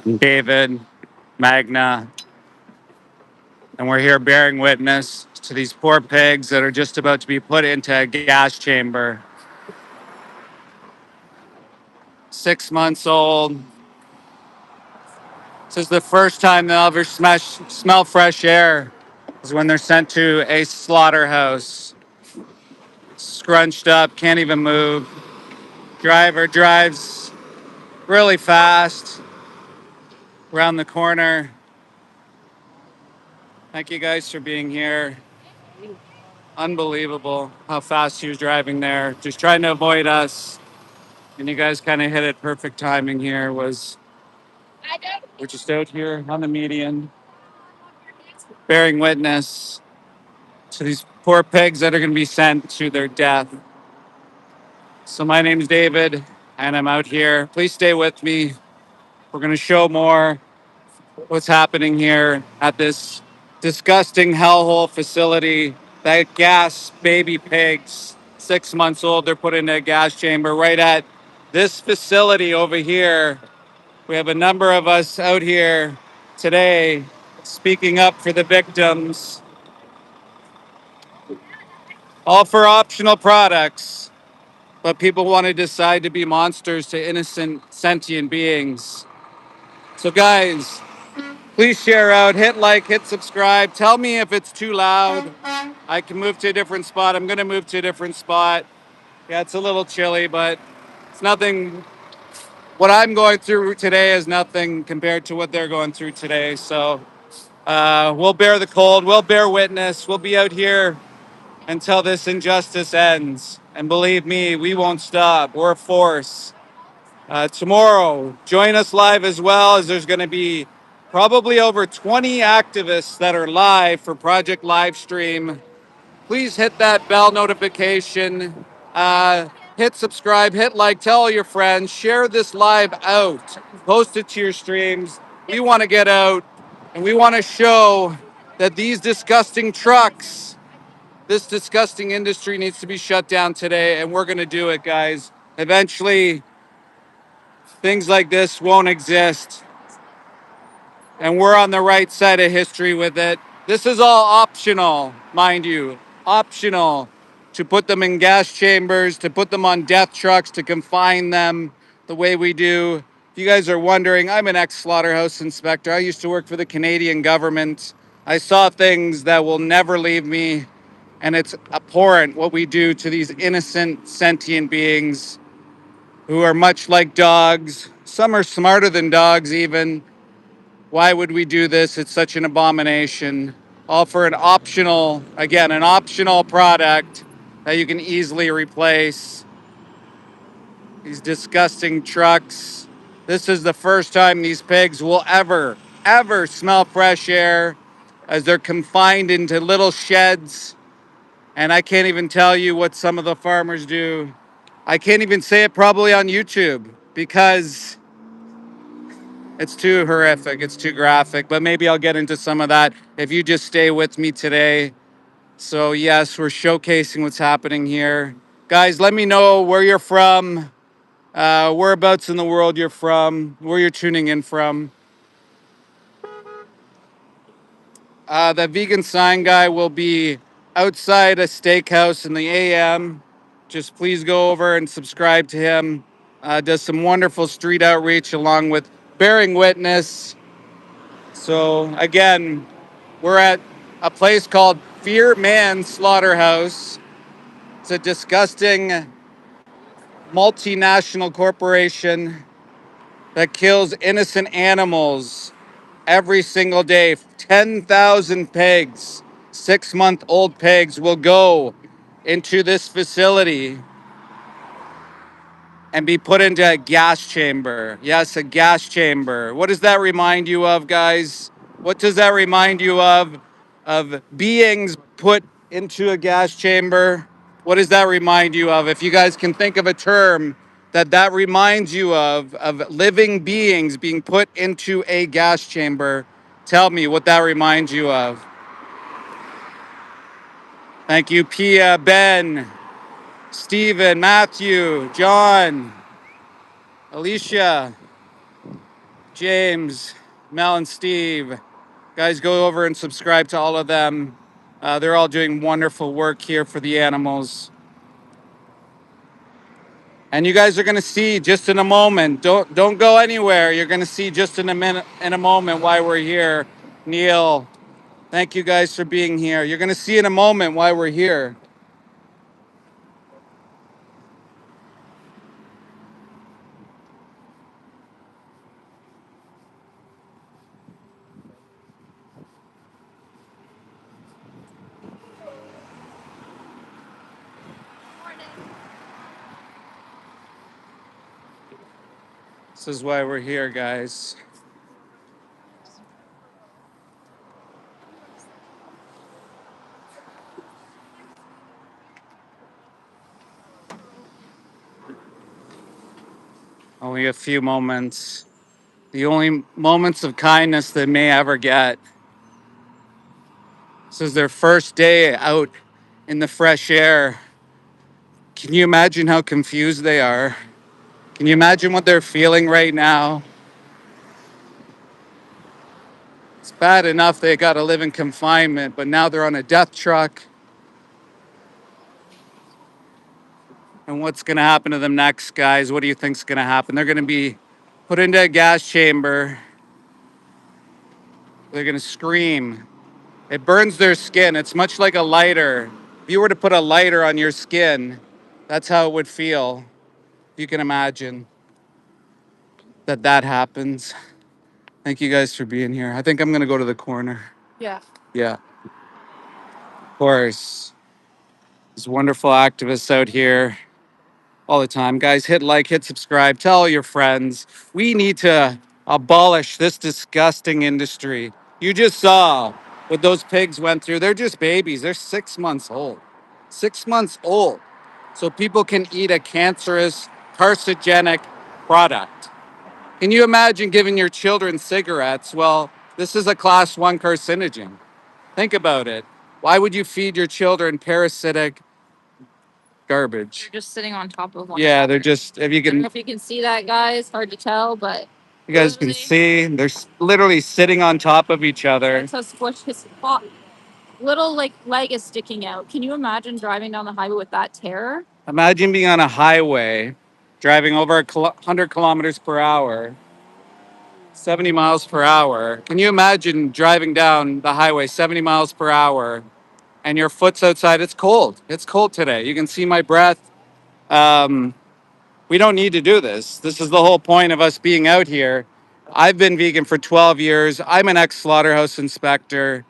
David, Magna, and we're here bearing witness to these poor pigs that are just about to be put into a gas chamber. 6 months old. This is the first time they'll ever smell fresh air, is when they're sent to a slaughterhouse. Scrunched up, can't even move. Driver drives really fast around the corner. Thank you guys for being here. Unbelievable how fast he was driving there, just trying to avoid us. And you guys kind of hit it perfect timing here. We're just out here on the median, bearing witness to these poor pigs that are going to be sent to their death. So my name's David, and I'm out here. Please stay with me. We're going to show more what's happening here at this disgusting hellhole facility. That gas baby pigs, 6 months old, they're put into a gas chamber right at this facility over here. We have a number of us out here today speaking up for the victims, all for optional products, but people want to decide to be monsters to innocent sentient beings. So guys, please share out, hit like, hit subscribe. Tell me if it's too loud. I can move to a different spot. I'm going to move to a different spot. Yeah, it's a little chilly, but it's nothing. What I'm going through today is nothing compared to what they're going through today. So we'll bear the cold. We'll bear witness. We'll be out here until this injustice ends. And believe me, we won't stop. We're a force. Tomorrow, join us live as well, as there's going to be probably over 20 activists that are live for Project Livestream. Please hit that bell notification, hit subscribe, hit like, tell all your friends, share this live out, post it to your streams. We want to get out and we want to show that these disgusting trucks, this disgusting industry needs to be shut down today, and we're going to do it, guys. Eventually, things like this won't exist, and we're on the right side of history with it. This is all optional, mind you, optional, to put them in gas chambers, to put them on death trucks, to confine them the way we do. If you guys are wondering, I'm an ex-slaughterhouse inspector. I used to work for the Canadian government. I saw things that will never leave me, and it's abhorrent what we do to these innocent sentient beings who are much like dogs. Some are smarter than dogs even. Why would we do this? It's such an abomination. All for an optional, again, an optional product that you can easily replace. These disgusting trucks. This is the first time these pigs will ever smell fresh air, as they're confined into little sheds. And I can't even tell you what some of the farmers do. I can't even say it probably on YouTube because it's too horrific. It's too graphic, but maybe I'll get into some of that if you just stay with me today. So yes, we're showcasing what's happening here. Guys, let me know where you're from, whereabouts in the world you're from, where you're tuning in from. The vegan sign guy will be outside a steakhouse in the AM. Just please go over and subscribe to him. Does some wonderful street outreach along with bearing witness. So again, we're at a place called Fear Man Slaughterhouse. It's a disgusting multinational corporation that kills innocent animals every single day. 10,000 pigs, 6-month-old pigs, will go into this facility and be put into a gas chamber. Yes, a gas chamber. What does that remind you of, guys? What does that remind you of? Of beings put into a gas chamber? What does that remind you of? If you guys can think of a term that reminds you of living beings being put into a gas chamber, tell me what that reminds you of. Thank you, Pia, Ben, Stephen, Matthew, John, Alicia. James, Mel, and Steve. Guys, go over and subscribe to all of them. They're all doing wonderful work here for the animals. And you guys are going to see just in a moment. Don't go anywhere. You're going to see just in a minute, in a moment, why we're here. Neil, thank you guys for being here. You're going to see in a moment why we're here. This is why we're here, guys. Only a few moments. The only moments of kindness they may ever get. This is their first day out in the fresh air. Can you imagine how confused they are? Can you imagine what they're feeling right now? It's bad enough they got to live in confinement, but now they're on a death truck. And what's going to happen to them next, guys? What do you think's going to happen? They're going to be put into a gas chamber. They're going to scream. It burns their skin. It's much like a lighter. If you were to put a lighter on your skin, that's how it would feel. You can imagine that happens. Thank you guys for being here. I think I'm going to go to the corner. Yeah. Yeah, of course. There's wonderful activists out here all the time. Guys, hit like, hit subscribe, tell all your friends. We need to abolish this disgusting industry. You just saw what those pigs went through. They're just babies. They're 6 months old. 6 months old. So people can eat a cancerous, carcinogenic product. Can you imagine giving your children cigarettes? Well, this is a class 1 carcinogen. Think about it. Why would you feed your children parasitic garbage? They're just sitting on top of one Yeah, another. they're just, if you I don't can, know if you can see that, guys. Hard to tell, but you guys can see, they're literally sitting on top of each other. that's how squish his little like leg is sticking out. Can you imagine driving down the highway with that terror? Imagine being on a highway, driving over 100 kilometers per hour, 70 miles per hour. Can you imagine driving down the highway 70 miles per hour and your foot's outside? It's cold. It's cold today. You can see my breath. We don't need to do this. This is the whole point of us being out here. I've been vegan for 12 years. I'm an ex-slaughterhouse inspector.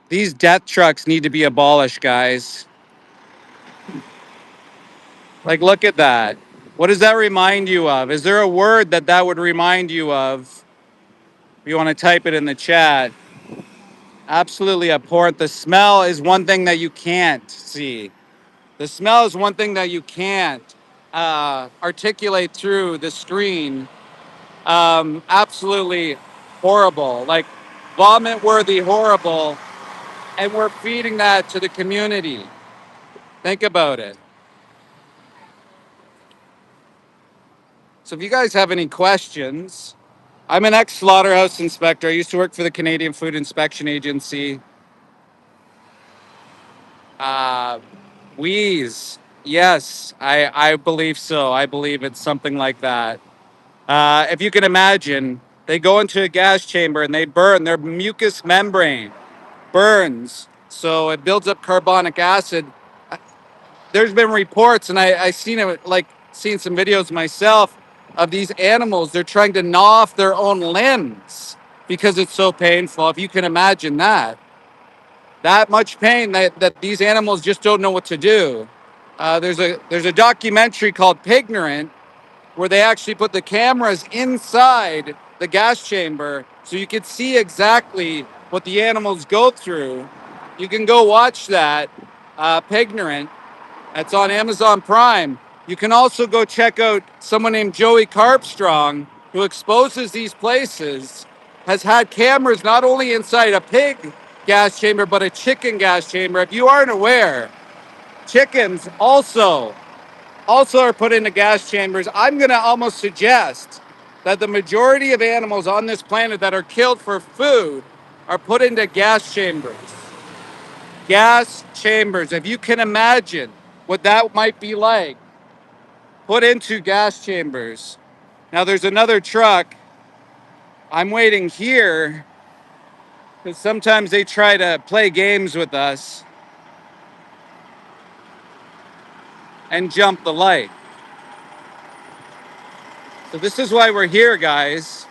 These death trucks need to be abolished, guys. Like, look at that. What does that remind you of? Is there a word that would remind you of? If you want to type it in the chat. Absolutely abhorrent. The smell is one thing that you can't see. The smell is one thing that you can't articulate through the screen. Absolutely horrible, like vomit worthy horrible. And we're feeding that to the community. Think about it. So if you guys have any questions, I'm an ex-slaughterhouse inspector. I used to work for the Canadian Food Inspection Agency. Wheeze. Yes, I believe so. I believe it's something like that. If you can imagine, they go into a gas chamber and they burn their mucous membrane. Burns. So it builds up carbonic acid. There's been reports, and I seen it, like seen some videos myself of these animals. They're trying to gnaw off their own limbs because it's so painful. If you can imagine that much pain that these animals just don't know what to do. There's a documentary called Pignorant where they actually put the cameras inside the gas chamber so you could see exactly what the animals go through. You can go watch that, Pignorant. It's on Amazon Prime. You can also go check out someone named Joey Carpstrong, who exposes these places, has had cameras not only inside a pig gas chamber, but a chicken gas chamber. If you aren't aware, chickens also are put into gas chambers. I'm going to almost suggest that the majority of animals on this planet that are killed for food are put into gas chambers. Gas chambers. If you can imagine what that might be like, put into gas chambers. Now there's another truck. I'm waiting here because sometimes they try to play games with us and jump the light. So this is why we're here, guys.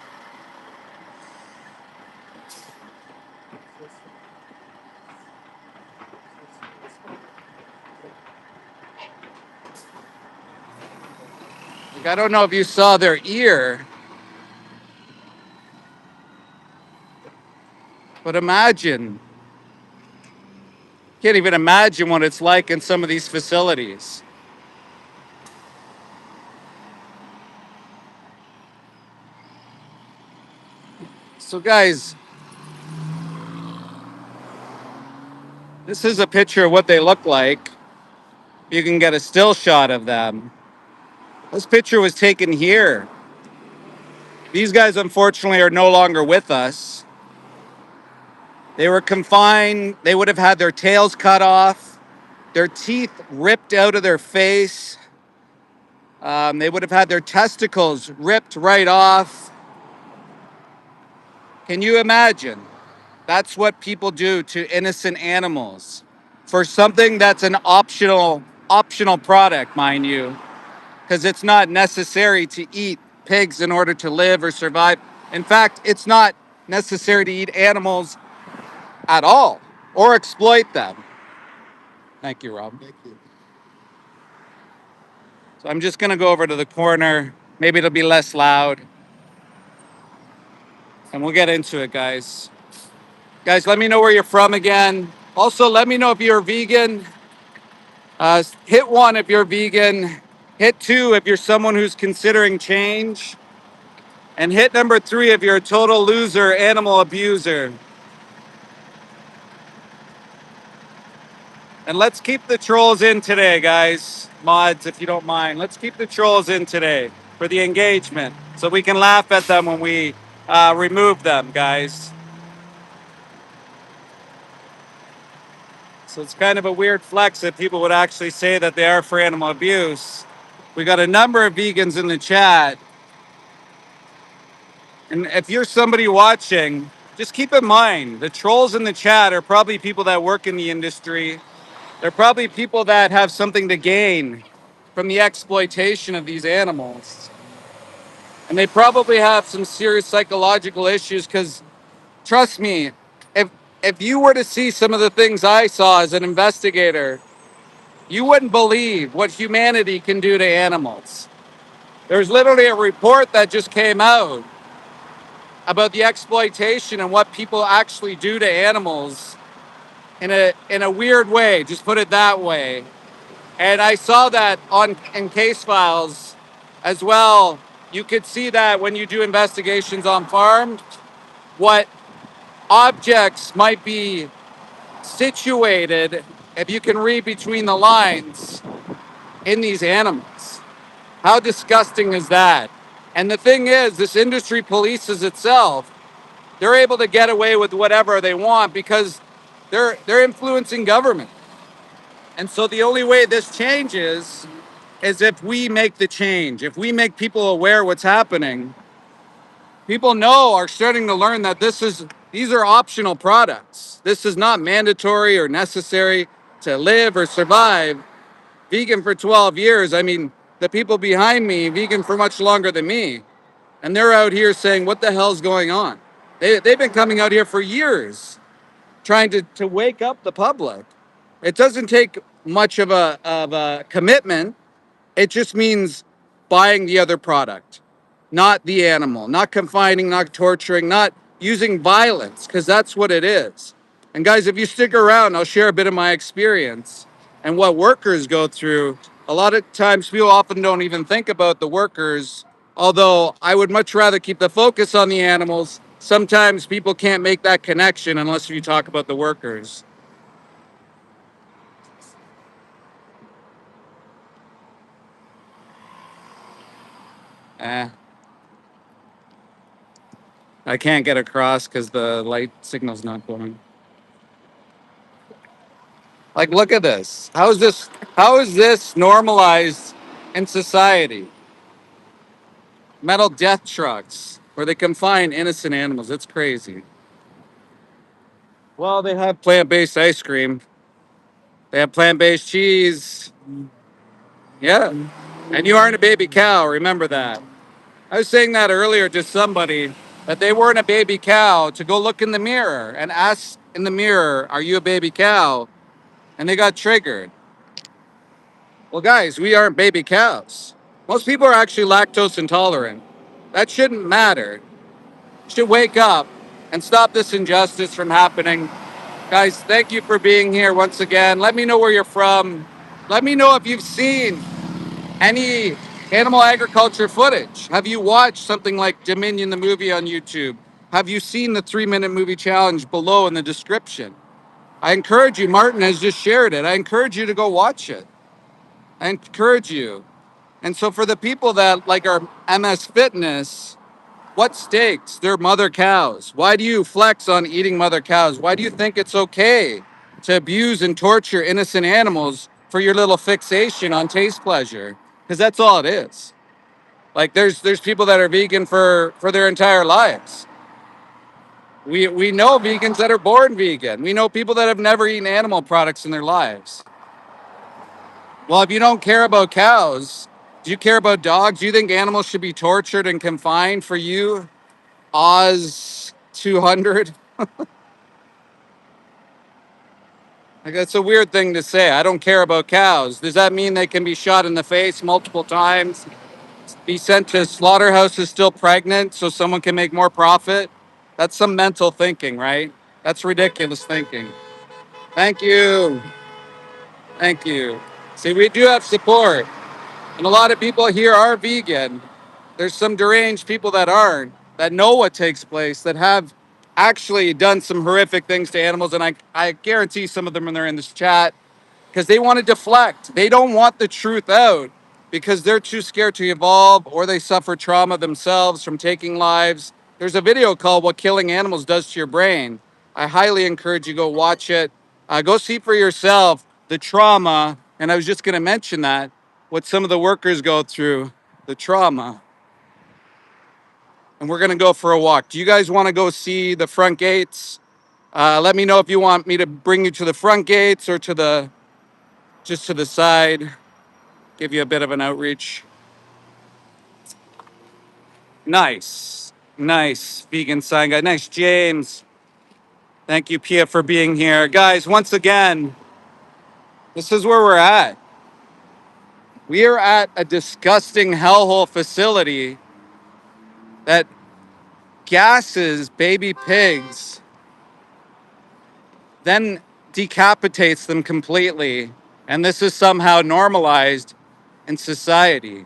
Like, I don't know if you saw their ear, but imagine. Can't even imagine what it's like in some of these facilities. So, guys, this is a picture of what they look like. You can get a still shot of them. This picture was taken here. These guys, unfortunately, are no longer with us. They were confined. They would have had their tails cut off, their teeth ripped out of their face. They would have had their testicles ripped right off. Can you imagine? That's what people do to innocent animals for something that's an optional product, mind you, because it's not necessary to eat pigs in order to live or survive. In fact, it's not necessary to eat animals at all or exploit them. Thank you, Rob. Thank you. So I'm just going to go over to the corner. Maybe it'll be less loud and we'll get into it, guys. Guys, let me know where you're from again. Also, let me know if you're vegan. Hit one if you're vegan. Hit two if you're someone who's considering change. And hit number three if you're a total loser, animal abuser. And let's keep the trolls in today, guys. Mods, if you don't mind. Let's keep the trolls in today for the engagement so we can laugh at them when we remove them, guys. So it's kind of a weird flex that people would actually say that they are for animal abuse. We got a number of vegans in the chat. And if you're somebody watching, just keep in mind the trolls in the chat are probably people that work in the industry. They're probably people that have something to gain from the exploitation of these animals. And they probably have some serious psychological issues because trust me, if if you were to see some of the things I saw as an investigator, you wouldn't believe what humanity can do to animals. There's literally a report that just came out about the exploitation and what people actually do to animals in a weird way, just put it that way. And I saw that on in case files as well. You could see that when you do investigations on farms, what objects might be situated, if you can read between the lines, in these animals. How disgusting is that? And the thing is, this industry polices itself. They're able to get away with whatever they want because they're influencing government. And so the only way this changes is if we make the change. If we make people aware what's happening, people are starting to learn that these are optional products. This is not mandatory or necessary to live or survive. Vegan for 12 years. I mean, the people behind me, vegan for much longer than me. And they're out here saying, what the hell's going on? They've been coming out here for years trying to wake up the public. It doesn't take much of a commitment. It just means buying the other product, not the animal, not confining, not torturing, not using violence, because that's what it is. And guys, if you stick around, I'll share a bit of my experience and what workers go through. A lot of times people often don't even think about the workers, although I would much rather keep the focus on the animals. Sometimes people can't make that connection unless you talk about the workers. Eh. I can't get across because the light signal's not going. Like, look at this. How is this normalized in society? Metal death trucks where they confine innocent animals. It's crazy. Well, they have plant-based ice cream. They have plant-based cheese. Yeah. And you aren't a baby cow. Remember that. I was saying that earlier to somebody that they weren't a baby cow to go look in the mirror and ask in the mirror, are you a baby cow? And they got triggered. Well, guys, we aren't baby cows. Most people are actually lactose intolerant. That shouldn't matter. You should wake up and stop this injustice from happening. Guys, thank you for being here once again. Let me know where you're from. Let me know if you've seen any animal agriculture footage. Have you watched something like Dominion the movie on YouTube? Have you seen the 3-minute movie challenge below in the description? I encourage you, Martin has just shared it. I encourage you to go watch it. I encourage you. And so for the people that like our MS Fitness, what steaks? They're mother cows. Why do you flex on eating mother cows? Why do you think it's okay to abuse and torture innocent animals for your little fixation on taste pleasure? Because that's all it is. Like there's people that are vegan for their entire lives. We know vegans that are born vegan. We know people that have never eaten animal products in their lives. Well, if you don't care about cows, do you care about dogs? Do you think animals should be tortured and confined for you? Oz 200? Like, that's a weird thing to say. I don't care about cows. Does that mean they can be shot in the face multiple times? Be sent to slaughterhouses still pregnant so someone can make more profit? That's some mental thinking, right? That's ridiculous thinking. Thank you. Thank you. See, we do have support. And a lot of people here are vegan. There's some deranged people that aren't, that know what takes place, that have actually done some horrific things to animals. And I guarantee some of them are in this chat because they want to deflect. They don't want the truth out because they're too scared to evolve or they suffer trauma themselves from taking lives. There's a video called What Killing Animals Does to Your Brain. I highly encourage you go watch it. Go see for yourself the trauma. And I was just going to mention that, what some of the workers go through, the trauma. And we're going to go for a walk. Do you guys want to go see the front gates? Let me know if you want me to bring you to the front gates or to the just to the side, give you a bit of an outreach. Nice, nice vegan sign guy. Nice, James. Thank you, Pia, for being here. Guys, once again, this is where we're at. We are at a disgusting hellhole facility that gasses baby pigs, then decapitates them completely. And this is somehow normalized in society.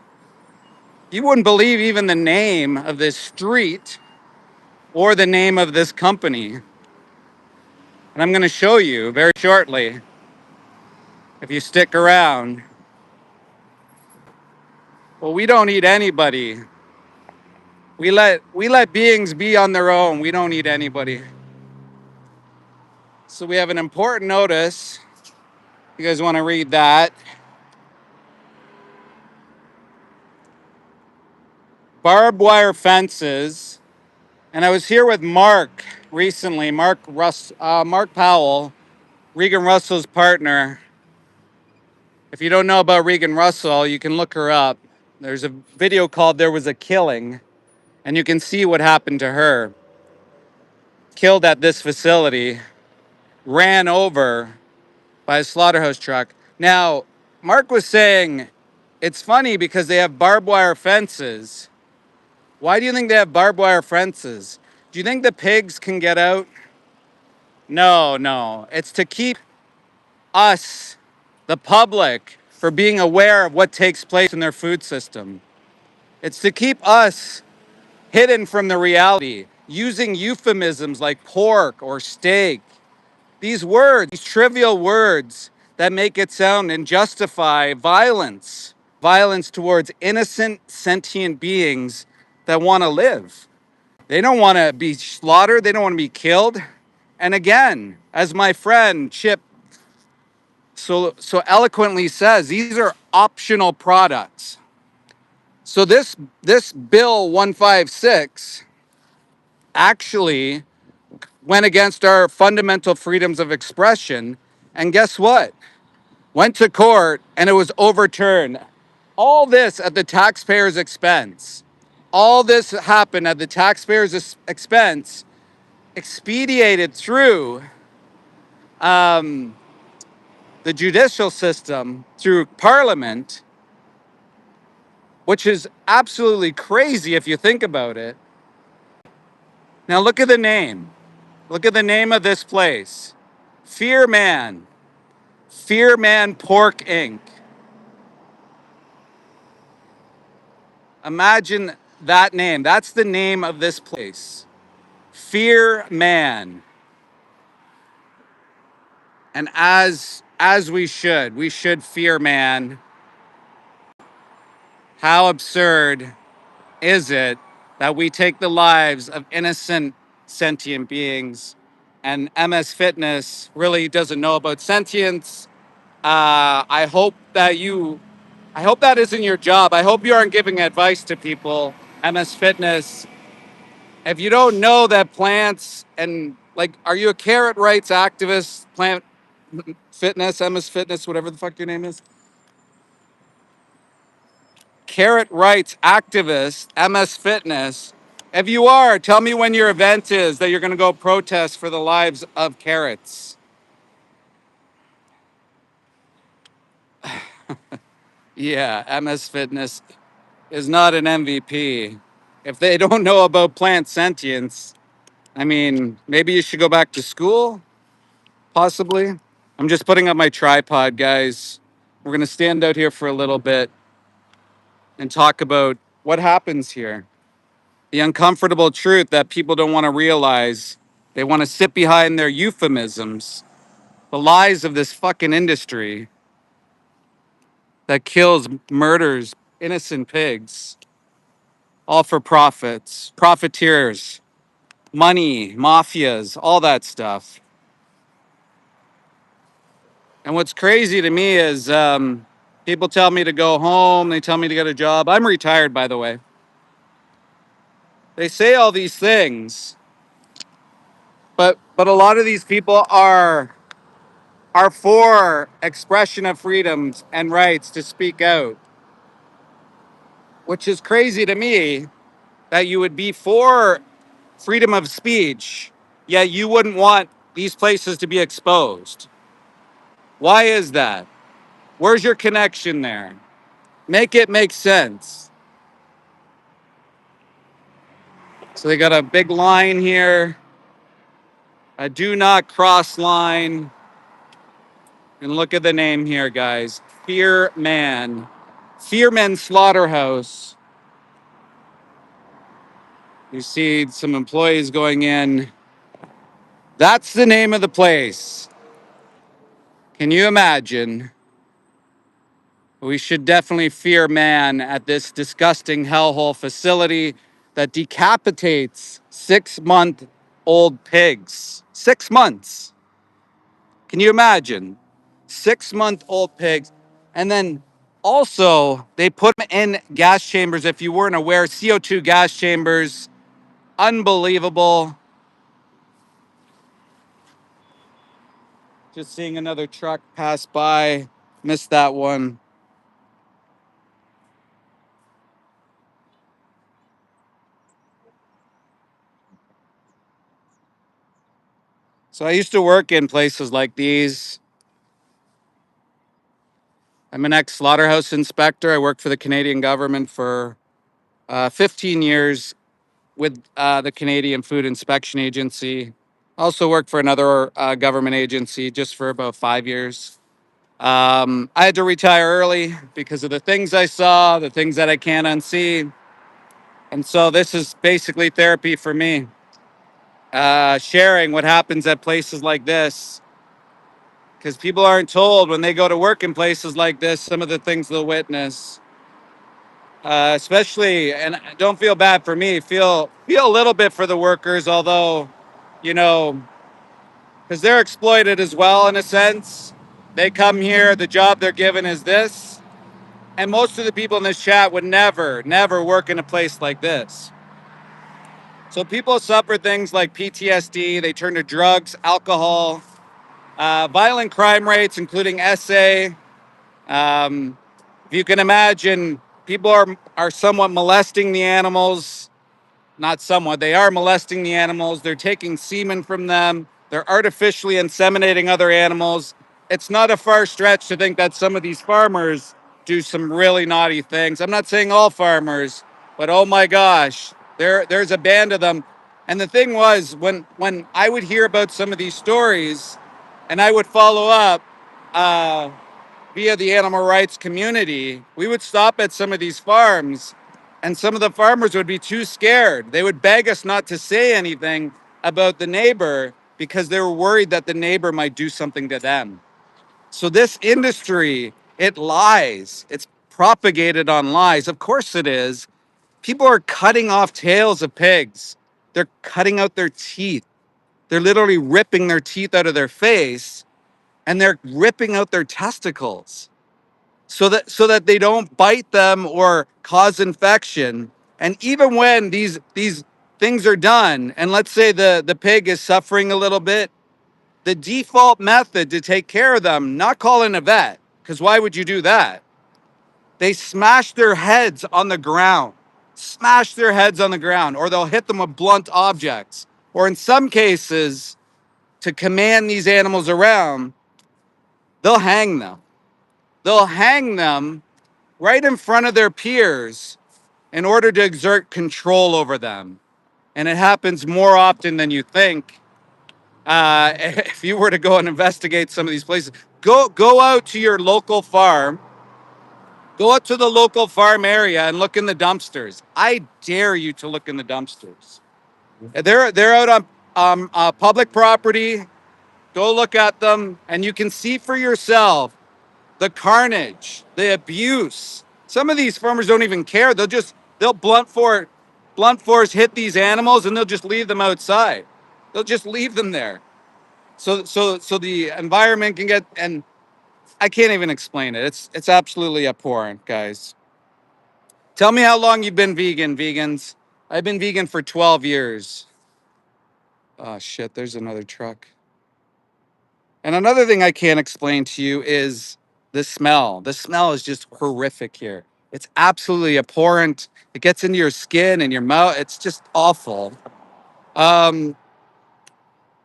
You wouldn't believe even the name of this street or the name of this company. And I'm going to show you very shortly, if you stick around. Well, we don't eat anybody. We let beings be on their own. We don't eat anybody. So we have an important notice. You guys want to read that? Barbed wire fences. And I was here with Mark recently, Mark Powell, Regan Russell's partner. If you don't know about Regan Russell, you can look her up. There's a video called There Was a Killing, and you can see what happened to her. Killed at this facility, ran over by a slaughterhouse truck. Now, Mark was saying it's funny because they have barbed wire fences. Why do you think they have barbed wire fences? Do you think the pigs can get out? No, no. It's to keep us, the public, from being aware of what takes place in their food system. It's to keep us hidden from the reality, using euphemisms like pork or steak. These words, these trivial words that make it sound and justify violence, violence towards innocent sentient beings that want to live. They don't want to be slaughtered. They don't want to be killed. And again, as my friend Chip so eloquently says, these are optional products. So this bill 156 actually went against our fundamental freedoms of expression. And guess what? Went to court and it was overturned. All this at the taxpayer's expense. All this happened at the taxpayer's expense, expedited through the judicial system, through parliament, which is absolutely crazy if you think about it. Now look at the name. Look at the name of this place. Fear Man. Fear Man Pork Inc. Imagine that name. That's the name of this place. Fear Man. And as we should fear man. How absurd is it that we take the lives of innocent sentient beings, and MS Fitness really doesn't know about sentience. I hope that isn't your job. I hope you aren't giving advice to people. MS Fitness, if you don't know that plants and like, are you a carrot rights activist? Plant Fitness, MS Fitness, whatever the fuck your name is. Carrot rights activist, MS Fitness. If you are, tell me when your event is that you're going to go protest for the lives of carrots. Yeah, MS Fitness is not an MVP. If they don't know about plant sentience, I mean, maybe you should go back to school, possibly. I'm just putting up my tripod, guys. We're going to stand out here for a little bit and talk about what happens here. The uncomfortable truth that people don't want to realize. They want to sit behind their euphemisms, the lies of this fucking industry that kills, murders innocent pigs, all for profits, profiteers, money, mafias, all that stuff. And what's crazy to me is people tell me to go home, they tell me to get a job. I'm retired, by the way. They say all these things, but a lot of these people are for expression of freedoms and rights to speak out, which is crazy to me that you would be for freedom of speech, yet you wouldn't want these places to be exposed. Why is that? Where's your connection there? Make it make sense. So they got a big line here, a do not cross line. And look at the name here, guys. Fear Man. Fear Man Slaughterhouse. You see some employees going in. That's the name of the place. Can you imagine? We should definitely fear man at this disgusting hellhole facility that decapitates 6-month-old pigs. 6 months. Can you imagine? 6-month-old pigs. And then also, they put them in gas chambers. If you weren't aware, CO2 gas chambers. Unbelievable. Just seeing another truck pass by. Missed that one. So I used to work in places like these. I'm an ex-slaughterhouse inspector. I worked for the Canadian government for 15 years with the Canadian Food Inspection Agency. Also worked for another government agency just for about 5 years. I had to retire early because of the things I saw, the things that I can't unsee. And so this is basically therapy for me. Sharing what happens at places like this. Because people aren't told when they go to work in places like this, some of the things they'll witness. especially, and don't feel bad for me. Feel a little bit for the workers, although, you know, because they're exploited as well in a sense. They come here, the job they're given is this, and most of the people in this chat would never work in a place like this. So people suffer things like PTSD. They turn to drugs, alcohol, violent crime rates, including SA. If you can imagine, people are somewhat molesting the animals. Not somewhat, they are molesting the animals. They're taking semen from them. They're artificially inseminating other animals. It's not a far stretch to think that some of these farmers do some really naughty things. I'm not saying all farmers, but oh my gosh, there's a band of them. And the thing was, when I would hear about some of these stories, and I would follow up, via the animal rights community, we would stop at some of these farms, and some of the farmers would be too scared. They would beg us not to say anything about the neighbor because they were worried that the neighbor might do something to them. So this industry, it lies. It's propagated on lies. Of course it is. People are cutting off tails of pigs. They're cutting out their teeth. They're literally ripping their teeth out of their face, and they're ripping out their testicles so that they don't bite them or cause infection. And even when these things are done, and let's say the pig is suffering a little bit, the default method to take care of them, not calling a vet, because why would you do that? They smash their heads on the ground, smash their heads on the ground, or they'll hit them with blunt objects. Or in some cases, to command these animals around, they'll hang them. They'll hang them right in front of their peers in order to exert control over them. And it happens more often than you think. If you were to go and investigate some of these places, go out to your local farm, go out to the local farm area and look in the dumpsters. I dare you to look in the dumpsters. They're out on public property. Go look at them, and you can see for yourself the carnage, the abuse. Some of these farmers don't even care. They'll blunt force hit these animals, and they'll just leave them outside. They'll just leave them there. So the environment can get, and I can't even explain it. It's absolutely abhorrent, guys. Tell me how long you've been vegan, vegans. I've been vegan for 12 years. Oh shit, there's another truck. And another thing I can't explain to you is the smell. The smell is just horrific here. It's absolutely abhorrent. It gets into your skin and your mouth. It's just awful. Um,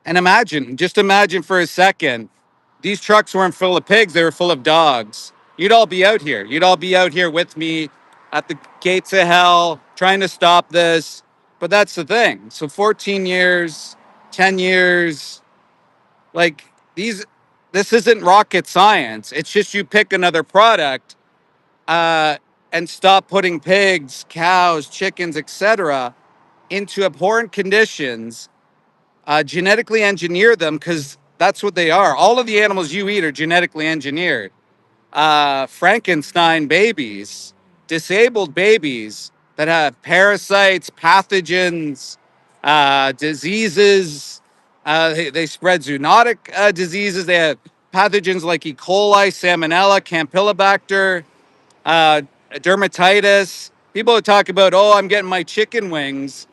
and just imagine for a second, these trucks weren't full of pigs, they were full of dogs. You'd all be out here. You'd all be out here with me at the gates of hell trying to stop this. But that's the thing. So 14 years, 10 years, like this isn't rocket science. It's just you pick another product uh, and stop putting pigs, cows, chickens, etc. into abhorrent conditions, genetically engineer them, because that's what they are. All of the animals you eat are genetically engineered. Frankenstein babies, disabled babies that have parasites, pathogens, diseases. They spread zoonotic diseases. They have pathogens like E. coli, Salmonella, Campylobacter, uh, dermatitis. People who talk about, oh, I'm getting my chicken wings.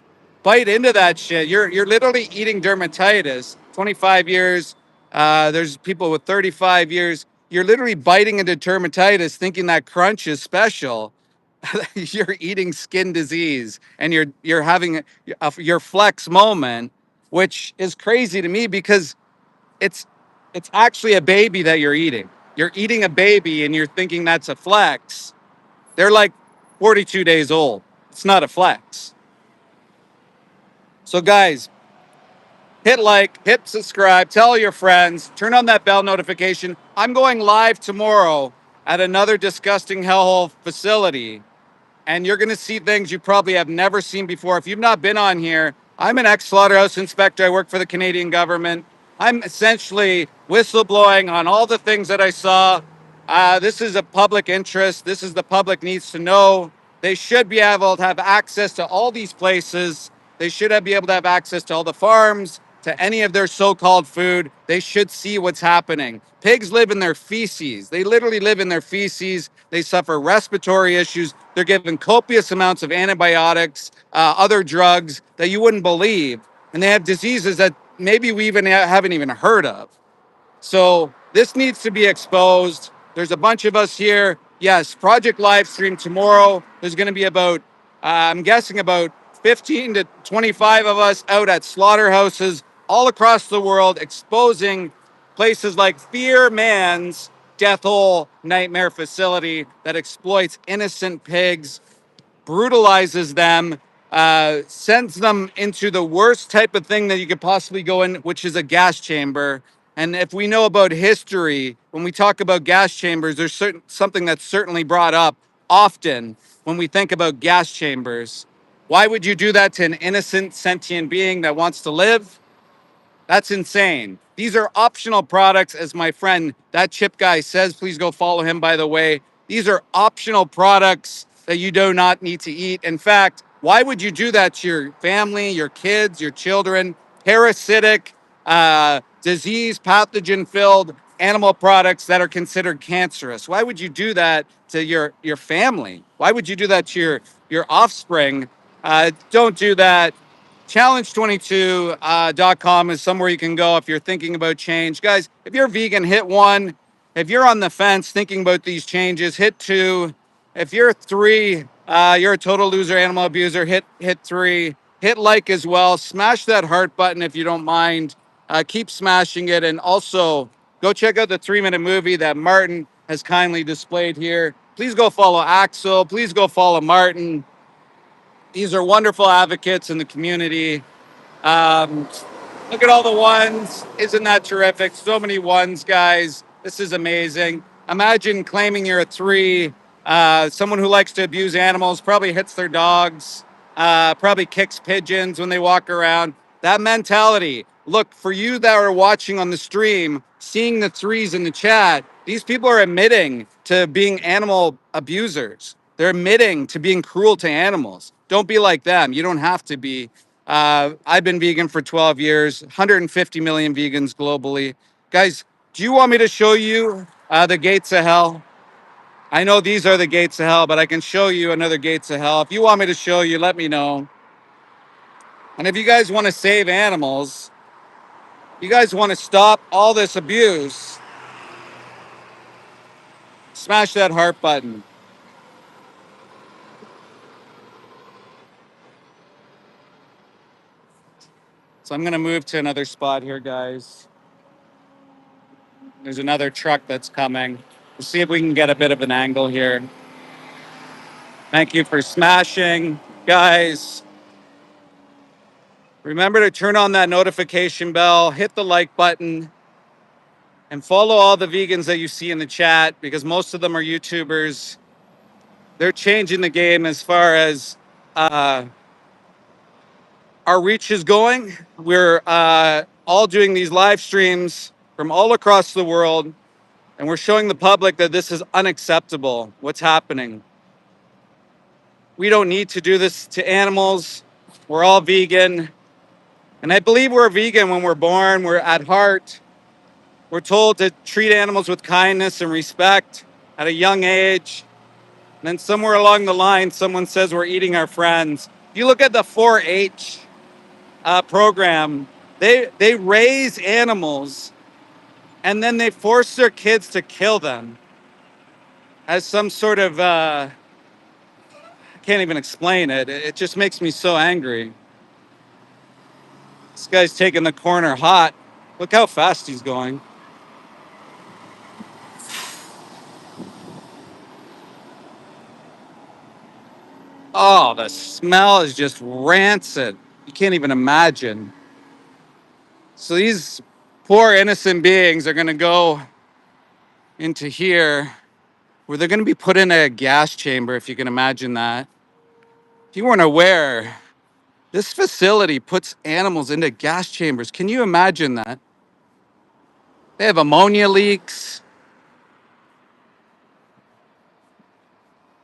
Bite into that shit. You're literally eating dermatitis. 25 years. There's people with 35 years. You're literally biting into dermatitis, thinking that crunch is special. You're eating skin disease, and you're having your flex moment, which is crazy to me because it's it's actually a baby that you're eating. You're eating a baby, and you're thinking that's a flex. They're like 42 days old. It's not a flex. So, guys, hit like, hit subscribe, tell your friends, turn on that bell notification. I'm going live tomorrow at another disgusting hellhole facility, and you're going to see things you probably have never seen before. If you've not been on here, I'm an ex-slaughterhouse inspector. I work for the Canadian government. I'm essentially whistleblowing on all the things that I saw. This is a public interest. This is the public needs to know. They should be able to have access to all these places. They should be able to have access to all the farms, to any of their so-called food. They should see what's happening. Pigs live in their feces. They literally live in their feces. They suffer respiratory issues. They're given copious amounts of antibiotics, other drugs that you wouldn't believe. And they have diseases that maybe we even haven't even heard of. So this needs to be exposed. There's a bunch of us here. Yes, Project Livestream tomorrow. There's going to be about, I'm guessing about 15 to 25 of us out at slaughterhouses all across the world, exposing places like Fear Man's Death Hole Nightmare Facility that exploits innocent pigs, brutalizes them, sends them into the worst type of thing that you could possibly go in, which is a gas chamber. And if we know about history, when we talk about gas chambers, there's something that's certainly brought up often when we think about gas chambers. Why would you do that to an innocent sentient being that wants to live? That's insane. These are optional products, as my friend, that chip guy says. Please go follow him, by the way. These are optional products that you do not need to eat. In fact, why would you do that to your family, your kids, your children? Parasitic, disease, pathogen filled animal products that are considered cancerous. Why would you do that to your family? Why would you do that to your offspring? Don't do that. Challenge22.com is somewhere you can go if you're thinking about change. Guys, if you're vegan, hit 1. If you're on the fence thinking about these changes, hit 2. If you're 3, you're a total loser, animal abuser, hit 3. Hit like as well. Smash that heart button if you don't mind. Keep smashing it. And also, go check out the 3-minute movie that Martin has kindly displayed here. Please go follow Axel. Please go follow Martin. These are wonderful advocates in the community. Um, Look at all the ones. Isn't that terrific? So many ones, guys. This is amazing. Imagine claiming you're a 3. Someone who likes to abuse animals, probably hits their dogs, probably kicks pigeons when they walk around. That mentality. Look, for you that are watching on the stream, seeing the 3s in the chat, these people are admitting to being animal abusers. They're admitting to being cruel to animals. Don't be like them. You don't have to be. I've been vegan for 12 years, 150 million vegans globally. Guys, do you want me to show you the gates of hell? I know these are the gates of hell, but I can show you another gates of hell. If you want me to show you, let me know. And if you guys want to save animals, you guys want to stop all this abuse, smash that heart button. So I'm going to move to another spot here, guys. There's another truck that's coming. We'll see if we can get a bit of an angle here. Thank you for smashing, guys. Remember to turn on that notification bell, hit the like button, and follow all the vegans that you see in the chat because most of them are YouTubers. They're changing the game as far as our reach is going. We're all doing these live streams from all across the world, and we're showing the public that this is unacceptable, what's happening. We don't need to do this to animals. We're all vegan. And I believe we're vegan when we're born. We're at heart. We're told to treat animals with kindness and respect at a young age. And then somewhere along the line, someone says we're eating our friends. If you look at the 4-H program, they raise animals and then they force their kids to kill them as some sort of, I can't even explain it. It just makes me so angry. This guy's taking the corner hot. Look how fast he's going. Oh, the smell is just rancid. You can't even imagine. So these poor innocent beings are going to go into here where they're going to be put in a gas chamber, if you can imagine that. If you weren't aware, this facility puts animals into gas chambers. Can you imagine that? They have ammonia leaks.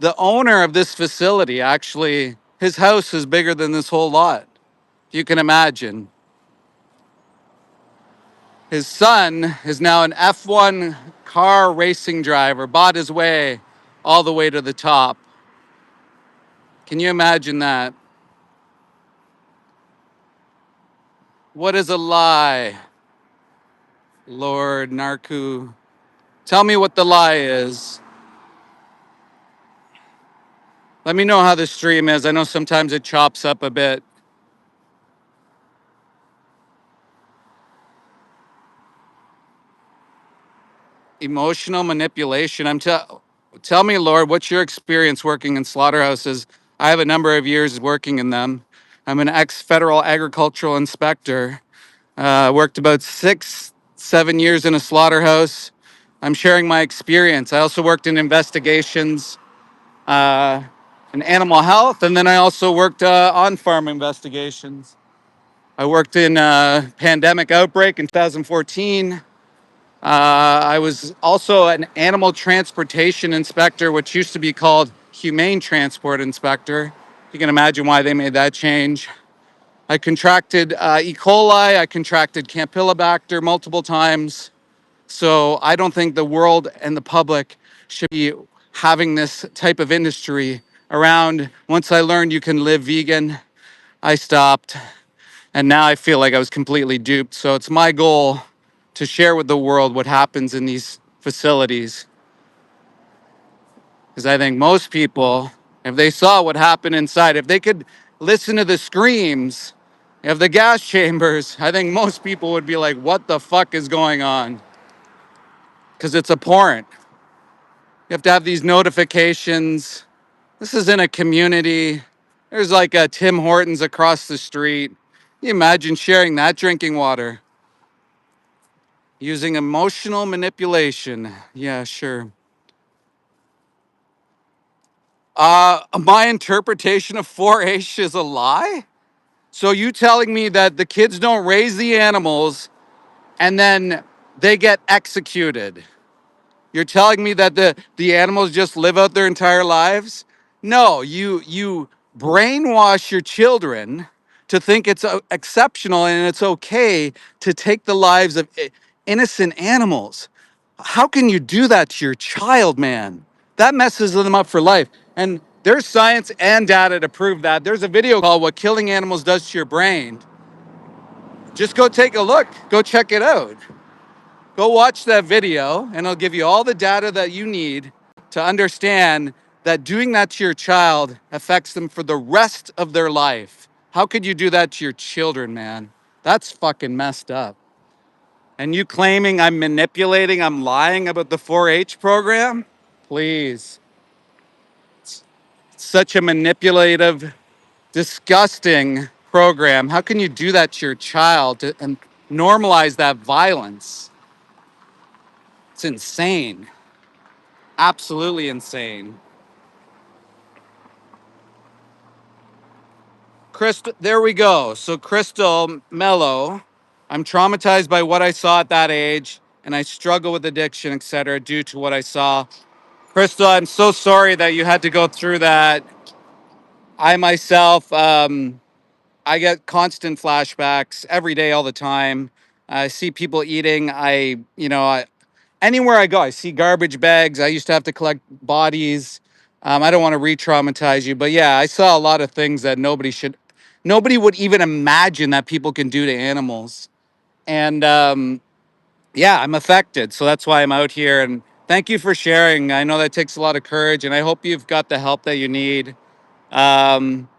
the owner of this facility actually, his house is bigger than this whole lot. You can imagine. His son is now an F1 car racing driver, bought his way all the way to the top. Can you imagine that? What is a lie? Lord Narku, tell me what the lie is. Let me know how the stream is. I know sometimes it chops up a bit. Emotional manipulation. Tell me, Lord, what's your experience working in slaughterhouses? I have a number of years working in them. I'm an ex-federal agricultural inspector. Worked about 6, 7 years in a slaughterhouse. I'm sharing my experience. I also worked in investigations, in animal health, and then I also worked on-farm investigations. I worked in pandemic outbreak in 2014. I was also an animal transportation inspector, which used to be called humane transport inspector. You can imagine why they made that change. I contracted E. coli. I contracted Campylobacter multiple times. So I don't think the world and the public should be having this type of industry around. Once I learned you can live vegan, I stopped. And now I feel like I was completely duped. So it's my goal to share with the world what happens in these facilities. Because I think most people, if they saw what happened inside, if they could listen to the screams of the gas chambers, I think most people would be like, what the fuck is going on? Because it's abhorrent. You have to have these notifications. This is in a community. There's like a Tim Hortons across the street. Can you imagine sharing that drinking water? Using emotional manipulation. Yeah, sure. My interpretation of 4-H is a lie? So you telling me that the kids don't raise the animals and then they get executed? You're telling me that the animals just live out their entire lives? No, you brainwash your children to think it's exceptional and it's okay to take the lives of innocent animals. How can you do that to your child, man? That messes them up for life. And there's science and data to prove that. There's a video called What Killing Animals Does to Your Brain. Just go take a look. Go check it out. Go watch that video, and it'll give you all the data that you need to understand that doing that to your child affects them for the rest of their life. How could you do that to your children, man? That's fucking messed up. And you claiming I'm manipulating, I'm lying about the 4-H program? Please. It's such a manipulative, disgusting program. How can you do that to your child and normalize that violence? It's insane. Absolutely insane. Crystal, there we go. So Crystal Mello, I'm traumatized by what I saw at that age, and I struggle with addiction, etc., due to what I saw. Crystal, I'm so sorry that you had to go through that. I myself, I get constant flashbacks every day, all the time. I see people eating. Anywhere I go, I see garbage bags. I used to have to collect bodies. I don't want to re-traumatize you, but yeah, I saw a lot of things that nobody would even imagine that people can do to animals. And yeah, I'm affected. So that's why I'm out here. And thank you for sharing. I know that takes a lot of courage, and I hope you've got the help that you need. Um,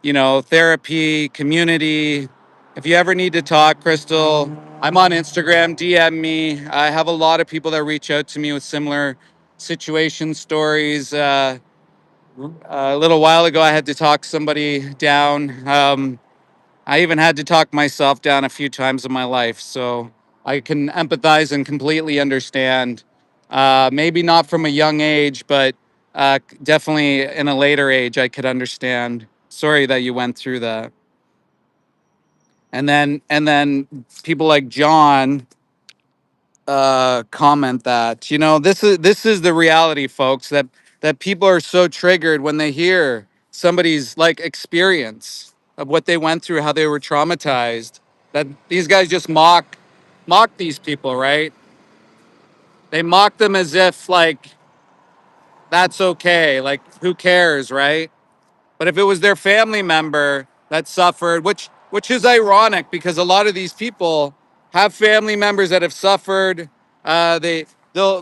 Therapy, community. If you ever need to talk, Crystal, I'm on Instagram, DM me. I have a lot of people that reach out to me with similar situation stories. A little while ago, I had to talk somebody down. I even had to talk myself down a few times in my life. So I can empathize and completely understand. Maybe not from a young age, but definitely in a later age, I could understand. Sorry that you went through that. And then people like John comment that this is the reality, folks. That that people are so triggered when they hear somebody's like experience of what they went through, how they were traumatized, that these guys just mock these people, right? They mock them as if like that's okay, like who cares, right? But if it was their family member that suffered, which is ironic because a lot of these people have family members that have suffered. They'll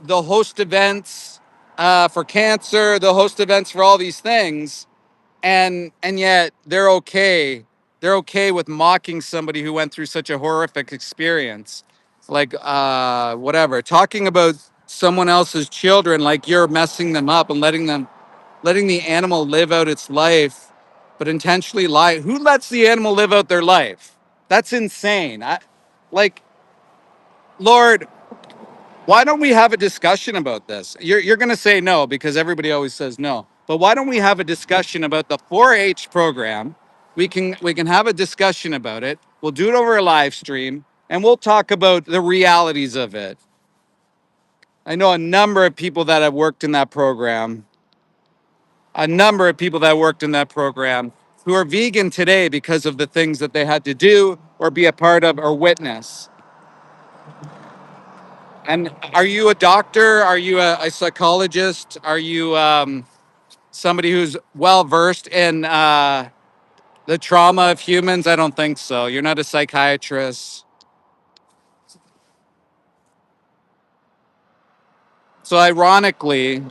host events for cancer. They'll host events for all these things, and yet they're okay. They're okay with mocking somebody who went through such a horrific experience, like whatever. Talking about someone else's children like you're messing them up and letting the animal live out its life, but intentionally lie. Who lets the animal live out their life? That's insane. Like, Lord, why don't we have a discussion about this? You're going to say no because everybody always says no. But why don't we have a discussion about the 4-H program? We can have a discussion about it. We'll do it over a live stream and we'll talk about the realities of it. I know a number of people that have worked in that program, who are vegan today because of the things that they had to do or be a part of or witness. And are you a doctor? Are you a psychologist? Are you somebody who's well versed in the trauma of humans? I don't think so. You're not a psychiatrist. So ironically,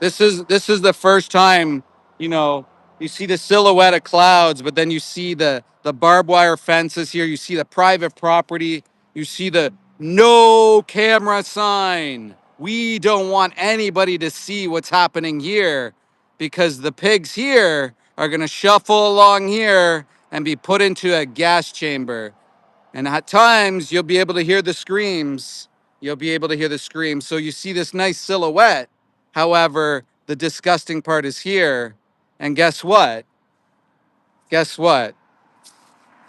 this is the first time, you know, you see the silhouette of clouds, but then you see the barbed wire fences here. You see the private property. You see the no camera sign. We don't want anybody to see what's happening here because the pigs here are going to shuffle along here and be put into a gas chamber. And at times, you'll be able to hear the screams. You'll be able to hear the screams. So you see this nice silhouette. However, the disgusting part is here. And guess what? Guess what?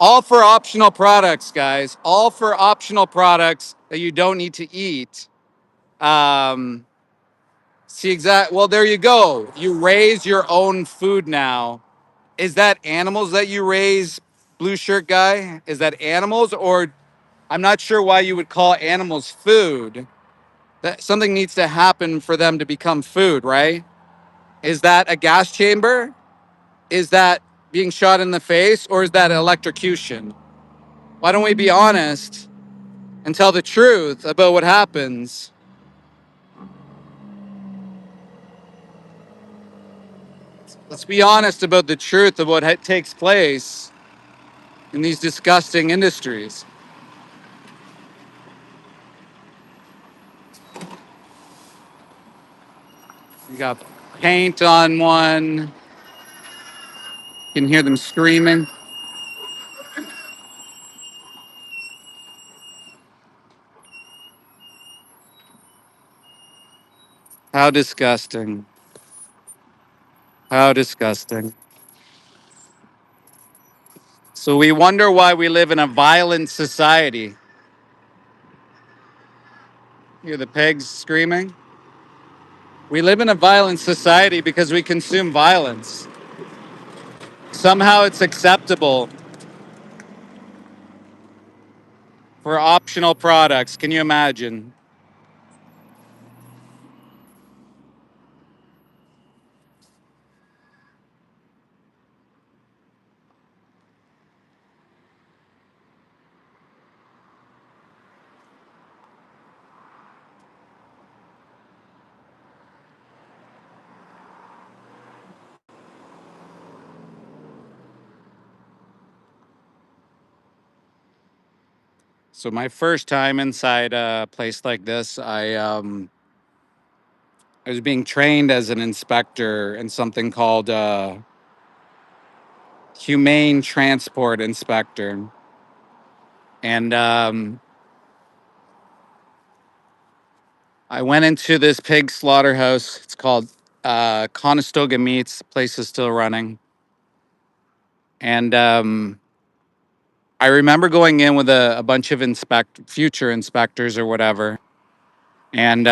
All for optional products, guys. All for optional products that you don't need to eat. Um, well, there you go. You raise your own food now. Is that animals that you raise, blue shirt guy? Is that animals, or I'm not sure why you would call animals food. That something needs to happen for them to become food, right? Is that a gas chamber? Is that being shot in the face, or is that electrocution? Why don't we be honest and tell the truth about what happens? Let's be honest about the truth of what takes place in these disgusting industries. You got paint on one. You can hear them screaming. How disgusting. How disgusting. So we wonder why we live in a violent society. Hear the pigs screaming? We live in a violent society because we consume violence. Somehow it's acceptable for optional products. Can you imagine? So my first time inside a place like this, I was being trained as an inspector in something called humane transport inspector, and I went into this pig slaughterhouse. It's called Conestoga Meats. The place is still running, and I remember going in with a bunch of future inspectors or whatever, and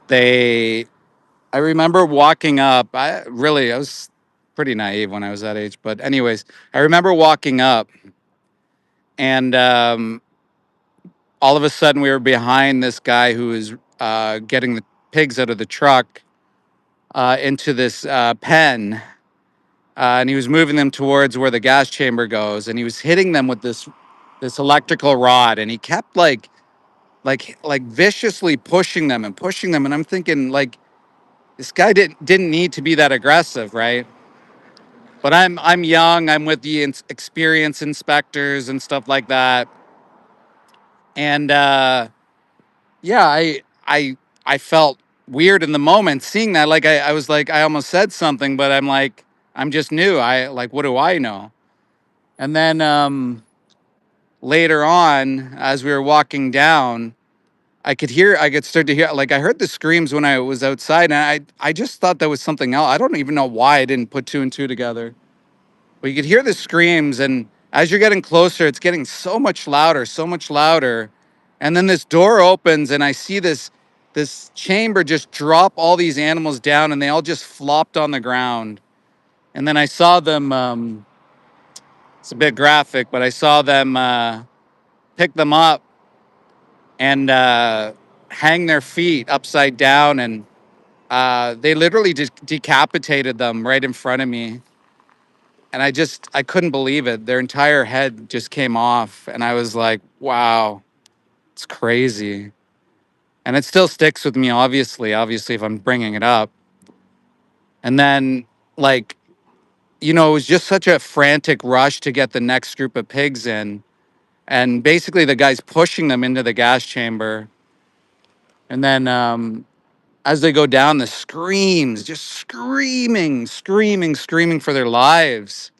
they I remember walking up. I was pretty naive when I was that age, but anyways, I remember walking up, and all of a sudden we were behind this guy who was getting the pigs out of the truck into this pen, and he was moving them towards where the gas chamber goes, and he was hitting them with this electrical rod, and he kept like viciously pushing them, and I'm thinking like this guy didn't need to be that aggressive, right? But I'm young. I'm with the experienced inspectors and stuff like that, and yeah, I felt weird in the moment seeing that. Like I was like I almost said something, but I'm like I'm just new. I like what do I know? And then later on, as we were walking down, I could start to hear like I heard the screams when I was outside, and I just thought that was something else. I don't even know why I didn't put two and two together. But you could hear the screams, and as you're getting closer, it's getting so much louder, so much louder. And then this door opens, and I see this chamber just drop all these animals down, and they all just flopped on the ground. And then I saw them. It's a bit graphic, but I saw them pick them up and hang their feet upside down, and they literally just decapitated them right in front of me. And I couldn't believe it. Their entire head just came off, and I was like, wow, it's crazy. And it still sticks with me, obviously if I'm bringing it up. And then like, it was just such a frantic rush to get the next group of pigs in, and basically the guy's pushing them into the gas chamber. And then as they go down, the screams, just screaming for their lives.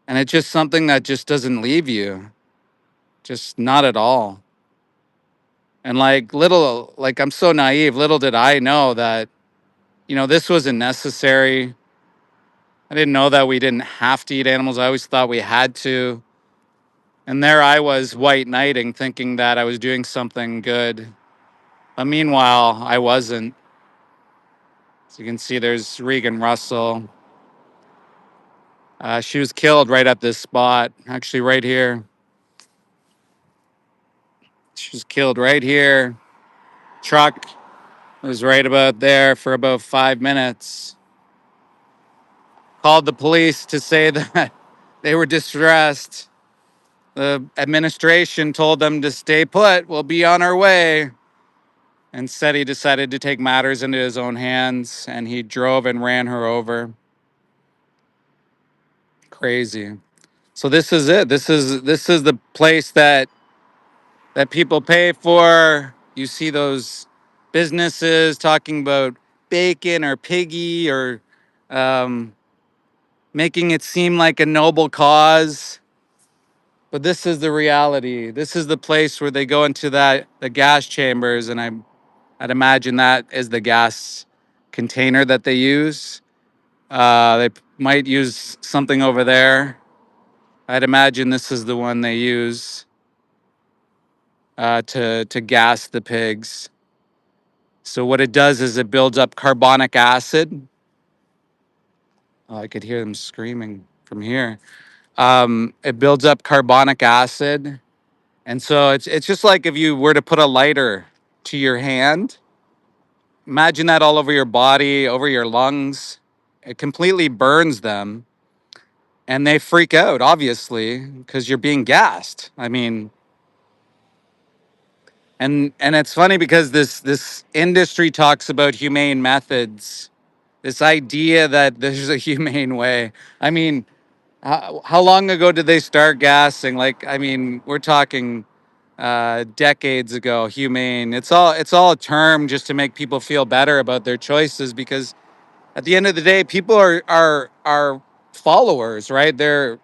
And it's just something that just doesn't leave you. Just not at all. And like I'm so naive. Little did I know that, this wasn't necessary. I didn't know that we didn't have to eat animals. I always thought we had to. And there I was white knighting, thinking that I was doing something good. But meanwhile, I wasn't. So you can see there's Regan Russell. She was killed right at this spot, actually right here. She was killed right here. Truck was right about there for about 5 minutes. Called the police to say that they were distressed. The administration told them to stay put. We'll be on our way. Instead, he decided to take matters into his own hands, and he drove and ran her over. Crazy. So this is it. This is the place that people pay for. You see those businesses talking about bacon or piggy or um, making it seem like a noble cause. But this is the reality. This is the place where they go into the gas chambers, and I'd imagine that is the gas container that they use. They might use something over there. I'd imagine this is the one they use to gas the pigs. So what it does is it builds up carbonic acid. Oh, I could hear them screaming from here. It builds up carbonic acid, and so it's just like if you were to put a lighter to your hand. Imagine that all over your body, over your lungs. It completely burns them, and they freak out, obviously, because you're being gassed. I mean, and it's funny because this industry talks about humane methods, this idea that there's a humane way. I mean, how long ago did they start gassing? Like, I mean, we're talking decades ago. Humane. It's all a term just to make people feel better about their choices, because at the end of the day, people are followers, right? They're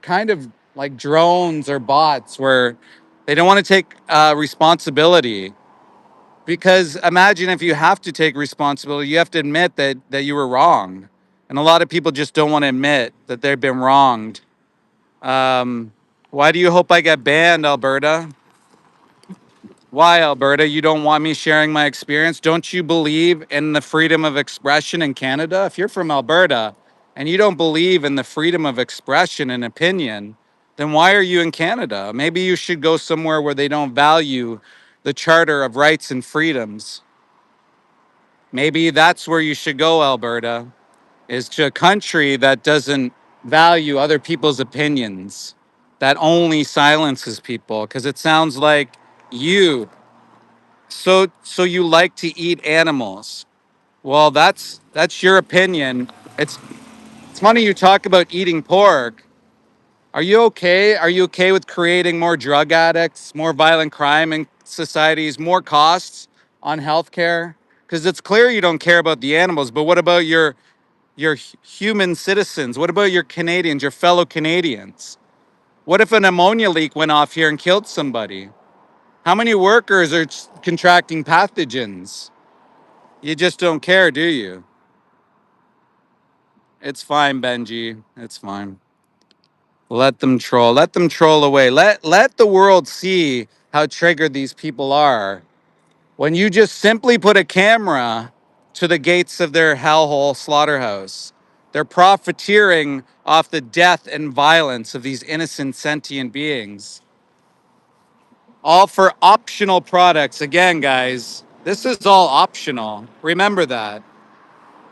kind of like drones or bots where they don't want to take responsibility. Because imagine if you have to take responsibility, you have to admit that you were wrong, and a lot of people just don't want to admit that they've been wronged. Why do you hope I get banned, Alberta? Why, Alberta? You don't want me sharing my experience? Don't you believe in the freedom of expression in Canada? If you're from Alberta and you don't believe in the freedom of expression and opinion, then why are you in Canada? Maybe you should go somewhere where they don't value the Charter of Rights and Freedoms. Maybe that's where you should go, Alberta, is to a country that doesn't value other people's opinions, that only silences people. Because it sounds like you so you like to eat animals. Well, that's your opinion. It's funny you talk about eating pork. Are you okay? Are you okay with creating more drug addicts, more violent crime in societies, more costs on healthcare? Because it's clear you don't care about the animals, but what about your human citizens? What about your Canadians, your fellow Canadians? What if an ammonia leak went off here and killed somebody? How many workers are contracting pathogens? You just don't care, do you? It's fine, Benji. It's fine. Let them troll. Let them troll away. Let the world see how triggered these people are. When you just simply put a camera to the gates of their hellhole slaughterhouse, they're profiteering off the death and violence of these innocent sentient beings. All for optional products. Again, guys, this is all optional. Remember that.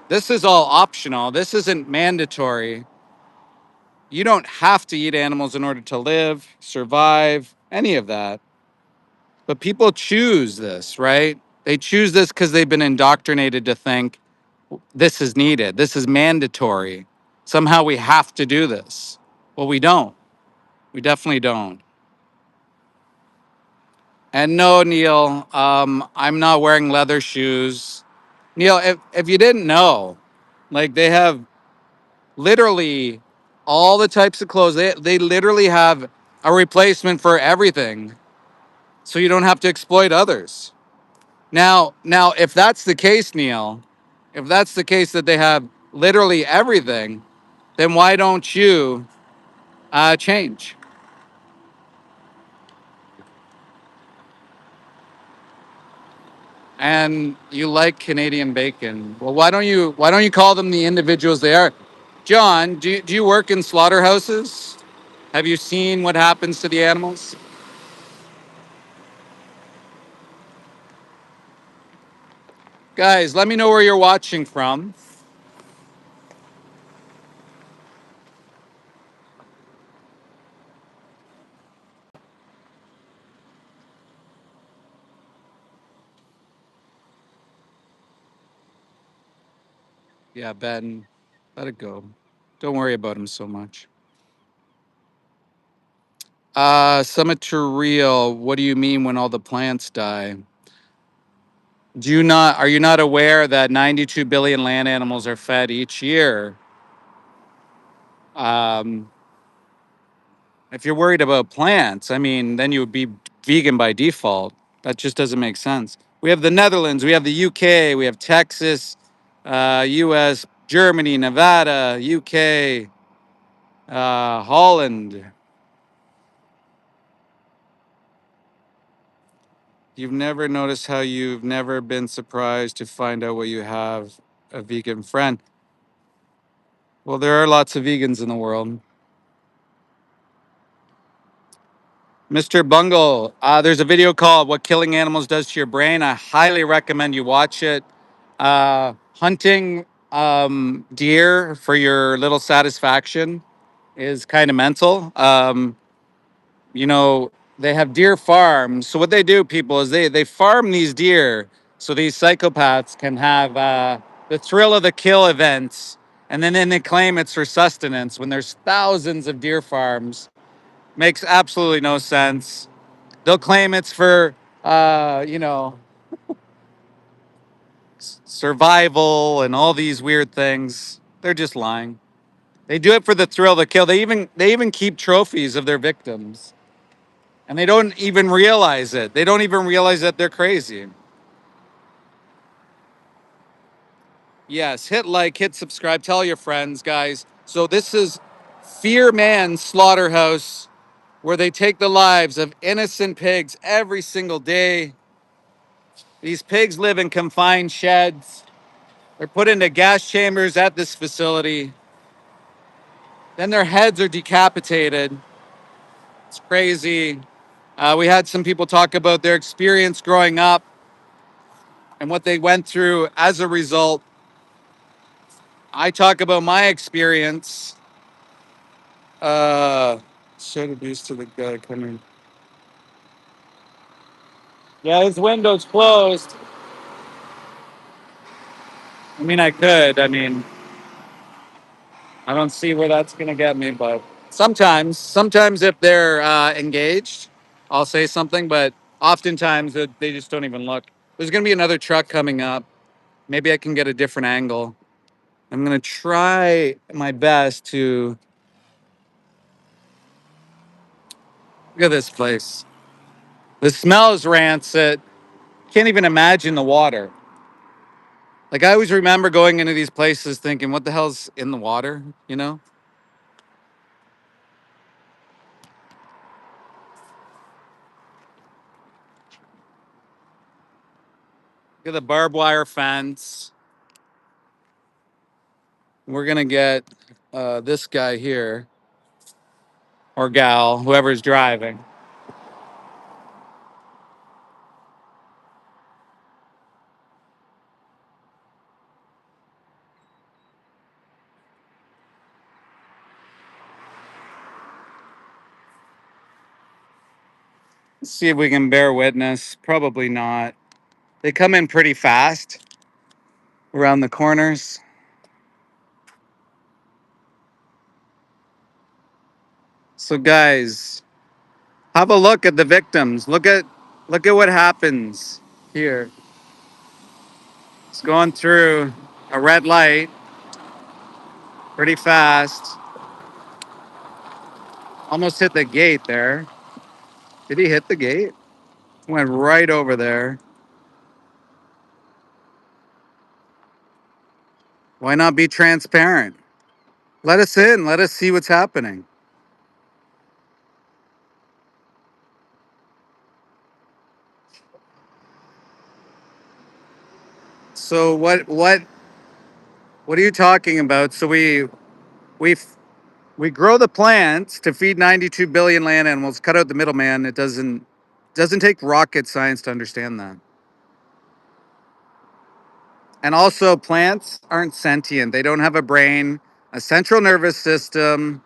This is all optional. This isn't mandatory. You don't have to eat animals in order to live, survive, any of that. But people choose this, right? They choose this because they've been indoctrinated to think this is needed, this is mandatory. Somehow we have to do this. Well, we don't. We definitely don't. And no, Neil, I'm not wearing leather shoes. Neil, if you didn't know, like they have literally all the types of clothes. They literally have a replacement for everything, so you don't have to exploit others. Now, if that's the case, Neil, if that's the case that they have literally everything, then why don't you change? And you like Canadian bacon. Well, why don't you call them the individuals they are? John, do you work in slaughterhouses? Have you seen what happens to the animals? Guys, let me know where you're watching from. Yeah, Ben, let it go. Don't worry about him so much. Summit to real. What do you mean when all the plants die? Are you not aware that 92 billion land animals are fed each year? Um, if you're worried about plants, I mean, then you would be vegan by default. That just doesn't make sense. We have the Netherlands, we have the UK, we have Texas, US, Germany, Nevada, UK, Holland. You've never noticed how you've never been surprised to find out what you have a vegan friend. Well, there are lots of vegans in the world. Mr. Bungle, there's a video called What Killing Animals Does to Your Brain. I highly recommend you watch it. Hunting deer for your little satisfaction is kind of mental. You know, they have deer farms. So what they do, people, is they farm these deer so these psychopaths can have the thrill of the kill events, and then they claim it's for sustenance when there's thousands of deer farms. Makes absolutely no sense. They'll claim it's for survival and all these weird things. They're just lying. They do it for the thrill of the kill. They even keep trophies of their victims. And they don't even realize it. They don't even realize that they're crazy. Yes, hit like, hit subscribe, tell your friends, guys. So this is Fear Man Slaughterhouse. where they take the lives of innocent pigs every single day. These pigs live in confined sheds. They're put into gas chambers at this facility. Then their heads are decapitated. It's crazy. We had some people talk about their experience growing up and what they went through as a result. I talk about my experience. Should have used to the guy coming. Yeah, his window's closed. I mean, I could. I mean, I don't see where that's gonna get me, but sometimes if they're engaged, I'll say something. But oftentimes they just don't even look. There's gonna be another truck coming up. Maybe I can get a different angle. I'm gonna try my best to look at this place. The smell is rancid. Can't even imagine the water. Like I always remember going into these places thinking, what the hell's in the water? You know? Look at the barbed wire fence. We're gonna get this guy here or gal, whoever's driving. Let's see if we can bear witness. Probably not. They come in pretty fast around the corners. So guys, have a look at the victims. Look at what happens here. It's going through a red light pretty fast. Almost hit the gate there. Did he hit the gate? Went right over there. Why not be transparent? Let us in. Let us see what's happening. So what are you talking about? So we we grow the plants to feed 92 billion land animals, cut out the middleman. It doesn't take rocket science to understand that. And also plants aren't sentient. They don't have a brain, a central nervous system.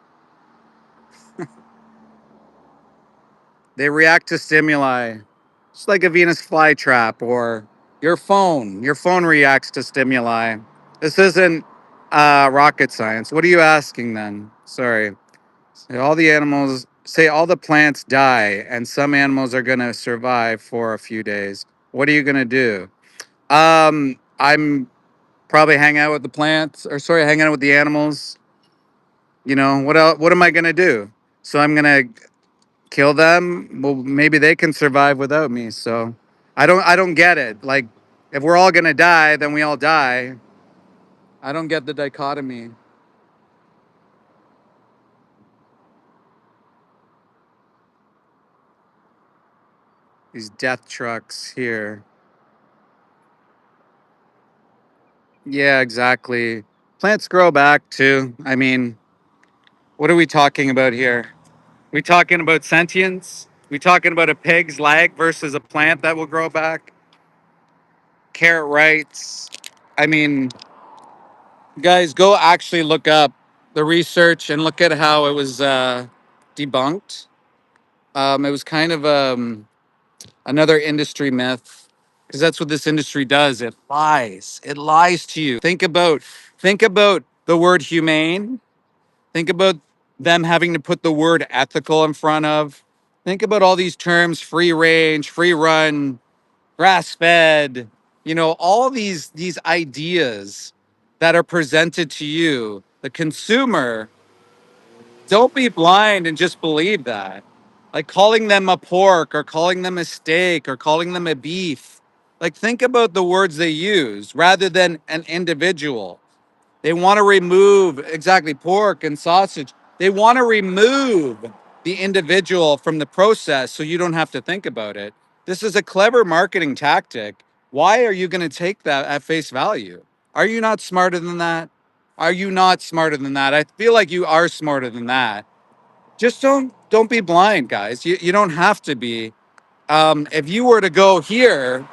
They react to stimuli. Just like a Venus flytrap or your phone. Your phone reacts to stimuli. This isn't rocket science. What are you asking then? Sorry. Say all the plants die and some animals are going to survive for a few days. What are you going to do? I'm probably hang out with the plants or sorry, hang out with the animals. You know, what else, what am I going to do? So I'm going to kill them. Well, maybe they can survive without me. So I don't get it. Like if we're all going to die, then we all die. I don't get the dichotomy. These death trucks here. Yeah, exactly. Plants grow back too. I mean, what are we talking about here? We talking about sentience? We talking about a pig's leg versus a plant that will grow back? Carrot rights. I mean, guys, go actually look up the research and look at how it was debunked. It was kind of another industry myth because that's what this industry does. It lies. It lies to you. Think about the word humane. Think about them having to put the word ethical in front of. Think about all these terms: free range, free run, grass fed. You know, all these ideas that are presented to you, the consumer. Don't be blind and just believe that. Like calling them a pork or calling them a steak or calling them a beef. Like think about the words they use rather than an individual. They want to remove exactly pork and sausage. They want to remove the individual from the process so you don't have to think about it. This is a clever marketing tactic. Why are you going to take that at face value? Are you not smarter than that? Are you not smarter than that? I feel like you are smarter than that. Just don't be blind, guys. You don't have to be. If you were to go here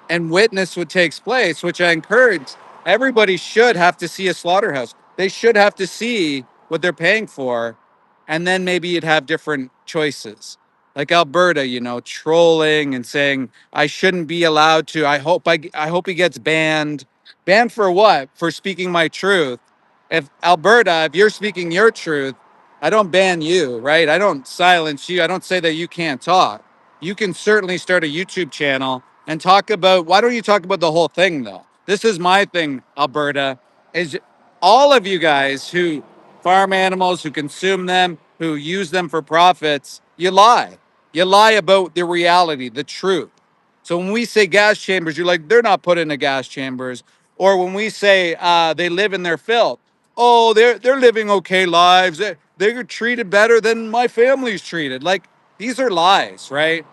and witness what takes place, which I encourage, everybody should have to see a slaughterhouse. They should have to see what they're paying for, and then maybe you'd have different choices. Like Alberta, trolling and saying I shouldn't be allowed to. I hope he gets banned. Banned for what? For speaking my truth. If Alberta, if you're speaking your truth, I don't ban you, right? I don't silence you. I don't say that you can't talk. You can certainly start a YouTube channel and talk about, why don't you talk about the whole thing though? This is my thing, Alberta, is all of you guys who farm animals, who consume them, who use them for profits, you lie. You lie about the reality, the truth. So when we say gas chambers, you're like, they're not put into gas chambers. Or when we say they live in their filth, oh, they're living okay lives. They're treated better than my family's treated. Like, these are lies, right?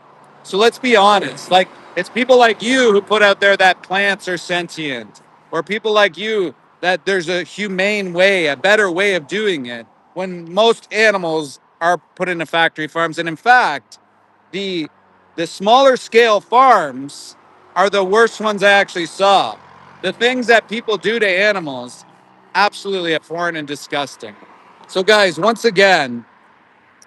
So let's be honest. Like, it's people like you who put out there that plants are sentient, or people like you that there's a humane way, a better way of doing it, when most animals are put into factory farms. And in fact, the the smaller scale farms are the worst ones I actually saw. The things that people do to animals, absolutely abhorrent and disgusting. So guys, once again,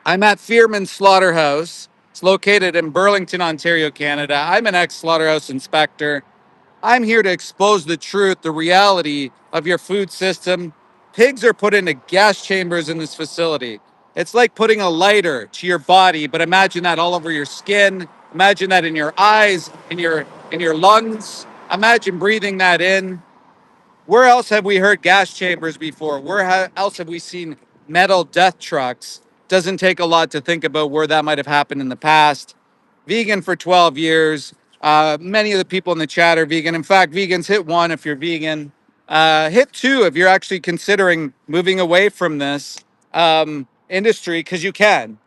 I'm at Fearman Slaughterhouse. It's located in Burlington, Ontario, Canada. I'm an ex-slaughterhouse inspector. I'm here to expose the truth, the reality of your food system. Pigs are put into gas chambers in this facility. It's like putting a lighter to your body, but imagine that all over your skin. Imagine that in your eyes, in your lungs. Imagine breathing that in. Where else have we heard gas chambers before? Else have we seen metal death trucks? Doesn't take a lot to think about where that might have happened in the past. Vegan for 12 years. Many of the people in the chat are vegan. In fact, vegans, hit one if you're vegan. Hit two if you're actually considering moving away from this industry, because you can.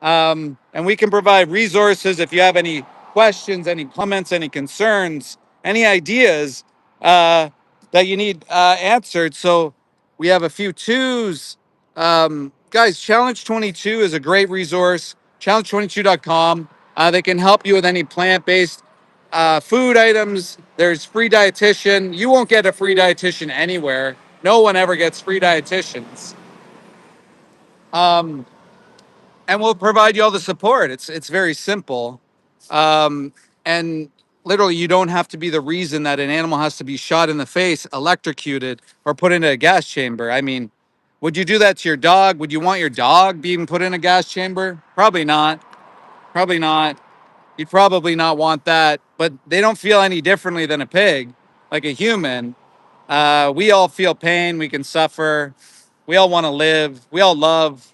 And we can provide resources if you have any questions, any comments, any concerns, any ideas that you need answered. So we have a few twos. Guys, Challenge 22 is a great resource. Challenge22.com. They can help you with any plant-based food items. There's free dietitian. You won't get a free dietitian anywhere. No one ever gets free dietitians. And we'll provide you all the support. It's very simple, and literally, you don't have to be the reason that an animal has to be shot in the face, electrocuted, or put into a gas chamber. I mean, would you do that to your dog? Would you want your dog being put in a gas chamber? Probably not. Probably not. You'd probably not want that. But they don't feel any differently than a pig, like a human. We all feel pain. We can suffer. We all want to live. We all love.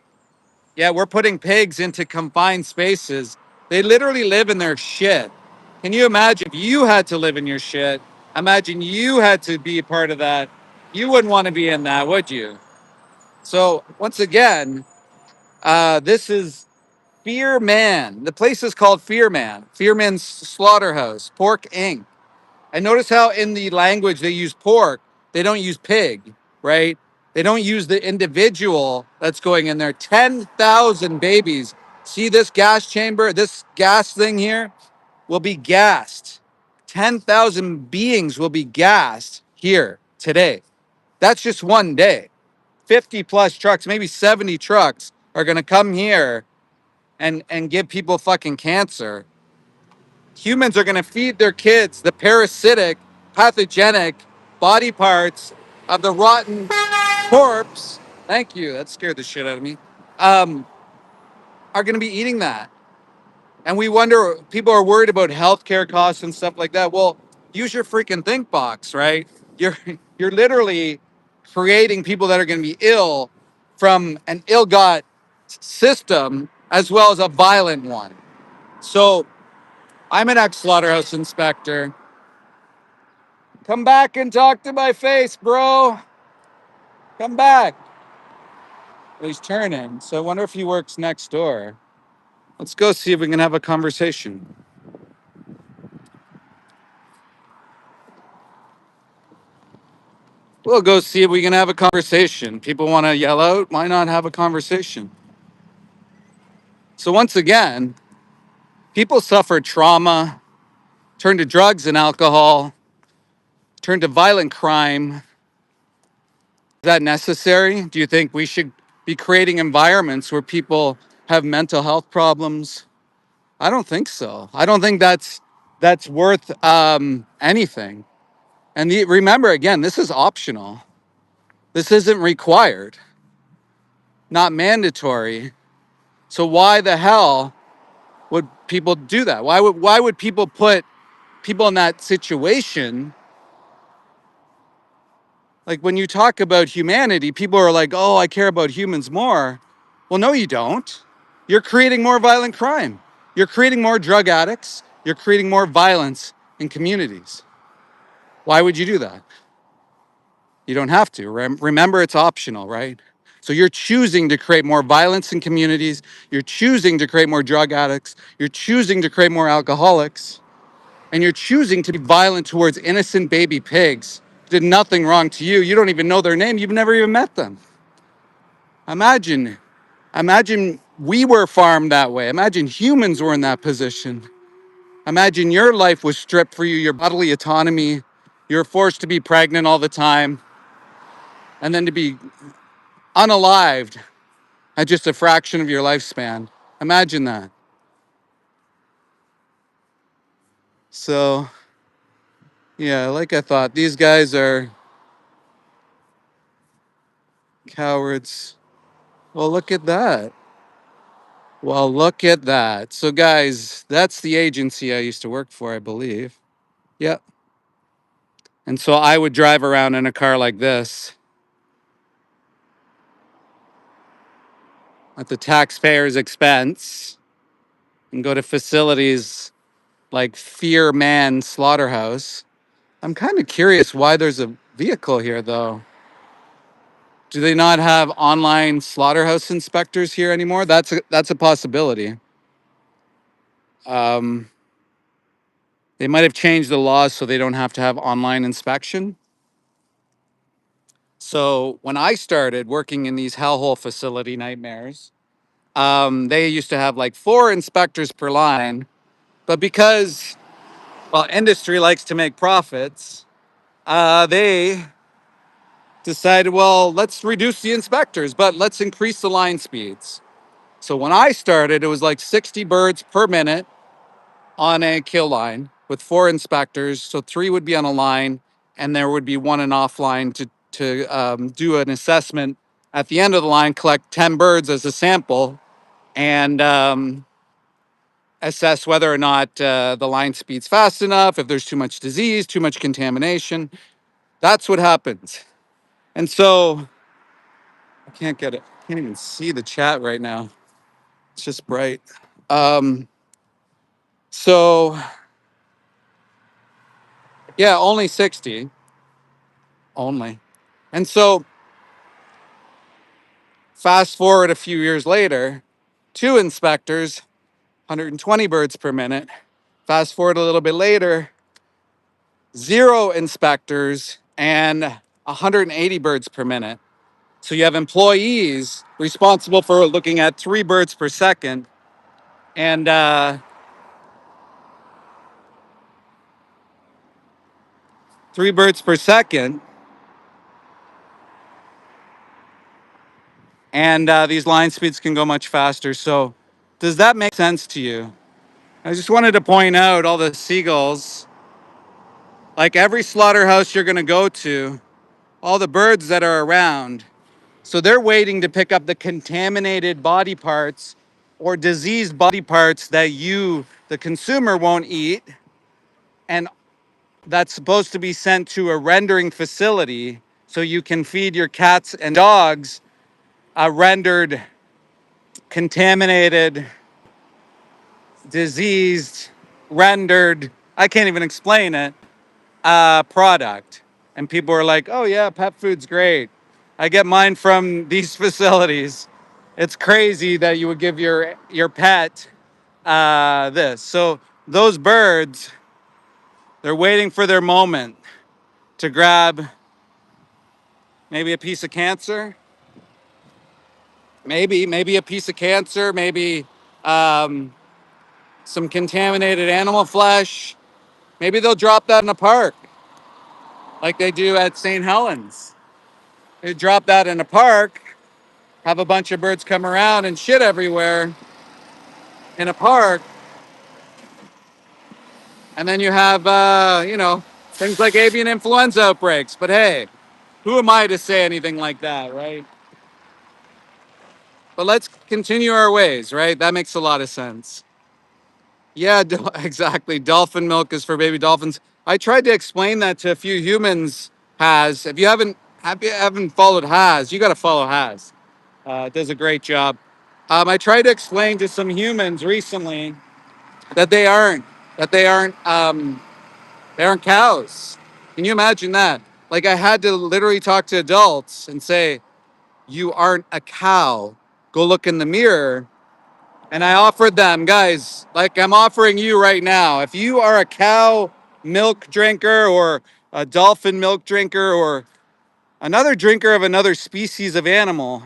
Yeah, we're putting pigs into confined spaces. They literally live in their shit. Can you imagine if you had to live in your shit? Imagine you had to be a part of that. You wouldn't want to be in that, would you? So once again, this is Fear Man. The place is called Fear Man. Fear Man's Slaughterhouse, Pork Inc. And notice how in the language they use pork, they don't use pig, right? They don't use the individual that's going in there. 10,000 babies. See this gas chamber, this gas thing here will be gassed. 10,000 beings will be gassed here today. That's just one day. 50 plus trucks, maybe 70 trucks are going to come here and give people fucking cancer. Humans are going to feed their kids the parasitic, pathogenic body parts of the rotten corpse. Thank you. That scared the shit out of me. Are going to be eating that. And we wonder, people are worried about healthcare costs and stuff like that. Well, use your freaking think box, right? You're literally creating people that are going to be ill from an ill-got system as well as a violent one. So I'm an ex-slaughterhouse inspector. Come back and talk to my face, bro. Come back. He's turning. So I wonder if he works next door. Let's go see if we can have a conversation. We'll go see if we can have a conversation. People want to yell out. Why not have a conversation? So once again, people suffer trauma, turn to drugs and alcohol, turn to violent crime. Is that necessary? Do you think we should be creating environments where people have mental health problems? I don't think so. I don't think that's worth anything. And remember, again, this is optional. This isn't required, not mandatory. So why the hell would people do that? Why would people put people in that situation? Like when you talk about humanity, people are like, "Oh, I care about humans more." Well, no, you don't. You're creating more violent crime. You're creating more drug addicts. You're creating more violence in communities. Why would you do that? You don't have to. Remember, it's optional, right? So you're choosing to create more violence in communities. You're choosing to create more drug addicts. You're choosing to create more alcoholics. And you're choosing to be violent towards innocent baby pigs who did nothing wrong to you. You don't even know their name. You've never even met them. Imagine we were farmed that way. Imagine humans were in that position. Imagine your life was stripped for you, your bodily autonomy. You're forced to be pregnant all the time and then to be unalived at just a fraction of your lifespan. Imagine that. So, yeah, like I thought, these guys are cowards. Well, look at that. Well, look at that. So, guys, that's the agency I used to work for, I believe. Yep. And so I would drive around in a car like this at the taxpayer's expense and go to facilities like Fear Man Slaughterhouse. I'm kind of curious why there's a vehicle here, though. Do they not have online slaughterhouse inspectors here anymore? That's a possibility. Um, they might have changed the laws so they don't have to have online inspection. So when I started working in these hellhole facility nightmares, they used to have like 4 inspectors per line. But because, well, industry likes to make profits, they decided, well, let's reduce the inspectors, but let's increase the line speeds. So when I started, it was like 60 birds per minute on a kill line with 4 inspectors. So 3 would be on a line, and there would be 1 an offline to do an assessment at the end of the line, collect 10 birds as a sample, and assess whether or not the line speed's fast enough, if there's too much disease, too much contamination. That's what happens. And so I can't get it. I can't even see the chat right now. It's just bright. Um, so yeah, only 60. Only. And so fast forward a few years later, 2 inspectors, 120 birds per minute. Fast forward a little bit later, 0 inspectors and 180 birds per minute. So you have employees responsible for looking at 3 birds per second, and 3 birds per second. And these line speeds can go much faster. So does that make sense to you? I just wanted to point out all the seagulls, like every slaughterhouse you're going to go to, all the birds that are around. So they're waiting to pick up the contaminated body parts or diseased body parts that you, the consumer, won't eat. And that's supposed to be sent to a rendering facility so you can feed your cats and dogs a rendered, contaminated, diseased, rendered, I can't even explain it, product. And people are like, oh yeah, pet food's great. I get mine from these facilities. It's crazy that you would give your pet this. So those birds, they're waiting for their moment to grab maybe a piece of cancer, maybe a piece of cancer, maybe um, some contaminated animal flesh. Maybe they'll drop that in a park like they do at St. Helens. They drop that in a park, have a bunch of birds come around and shit everywhere in a park, and then you have, things like avian influenza outbreaks. But hey, who am I to say anything like that, right? But let's continue our ways, right? That makes a lot of sense. Yeah, exactly. Dolphin milk is for baby dolphins. I tried to explain that to a few humans. Has if you haven't followed Has, you got to follow Has. It does a great job. I tried to explain to some humans recently that they aren't cows. Can you imagine that? Like I had to literally talk to adults and say, "You aren't a cow. Go look in the mirror." And I offered them, guys, like I'm offering you right now. If you are a cow milk drinker or a dolphin milk drinker or another drinker of another species of animal,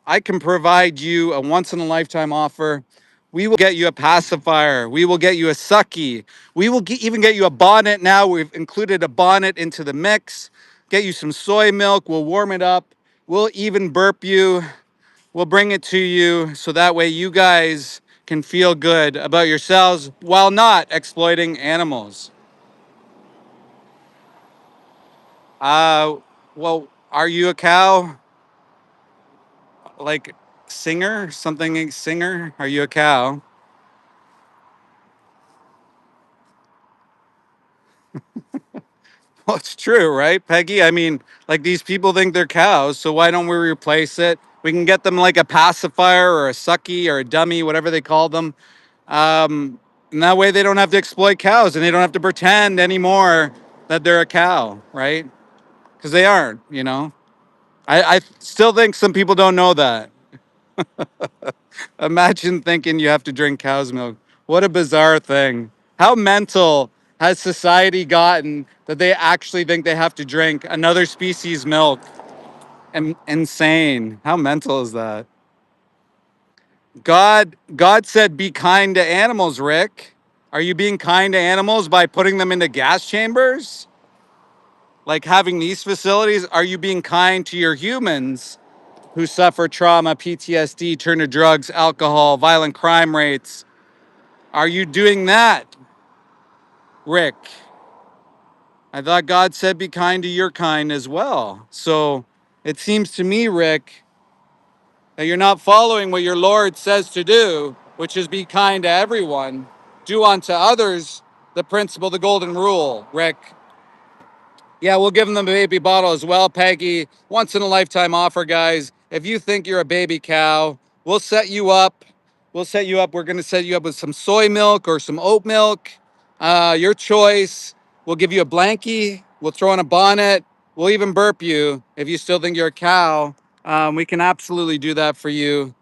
I can provide you a once in a lifetime offer. We will get you a pacifier. We will get you a sucky. We will even get you a bonnet now. We've included a bonnet into the mix. Get you some soy milk. We'll warm it up. We'll even burp you. We'll bring it to you so that way you guys can feel good about yourselves while not exploiting animals. Uh, well, are you a cow? Like singer? Something singer? Are you a cow? Well, it's true, right, Peggy? I mean, like these people think they're cows, so why don't we replace it? We can get them like a pacifier or a sucky or a dummy, whatever they call them. And that way they don't have to exploit cows and they don't have to pretend anymore that they're a cow, right? Because they aren't, you know? I still think some people don't know that. Imagine thinking you have to drink cow's milk. What a bizarre thing. How mental has society gotten that they actually think they have to drink another species' milk? Insane. How mental is that? God said be kind to animals, Rick. Are you being kind to animals by putting them into gas chambers? Like having these facilities? Are you being kind to your humans who suffer trauma, PTSD, turn to drugs, alcohol, violent crime rates? Are you doing that, Rick? I thought God said be kind to your kind as well. So it seems to me, Rick, that you're not following what your Lord says to do, which is be kind to everyone. Do unto others the principle, the golden rule, Rick. Yeah, we'll give them the baby bottle as well, Peggy. Once in a lifetime offer, guys. If you think you're a baby cow, we'll set you up. We'll set you up. We're going to set you up with some soy milk or some oat milk. Your choice. We'll give you a blankie. We'll throw on a bonnet. We'll even burp you if you still think you're a cow. We can absolutely do that for you.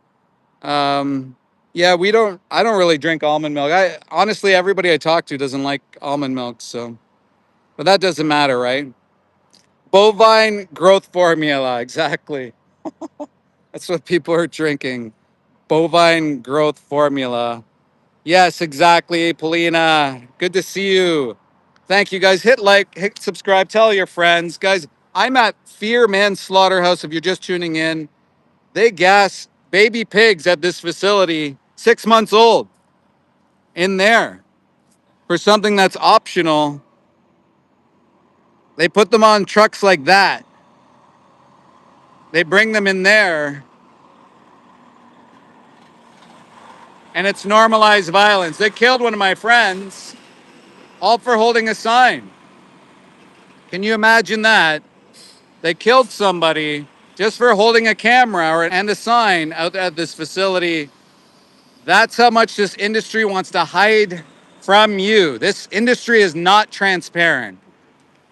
Yeah, I don't really drink almond milk. Honestly, everybody I talk to doesn't like almond milk. So, but that doesn't matter, right? Bovine growth formula, exactly. That's what people are drinking. Bovine growth formula. Yes, exactly, Polina. Good to see you. Thank you, guys. Hit like, hit subscribe, tell your friends. Guys, I'm at Fear Man Slaughterhouse. If you're just tuning in, they gas baby pigs at this facility, 6 months old, in there for something that's optional. They put them on trucks like that. They bring them in there and it's normalized violence. They killed one of my friends, all for holding a sign. Can you imagine that? They killed somebody just for holding a camera and a sign out at this facility. That's how much this industry wants to hide from you. This industry is not transparent.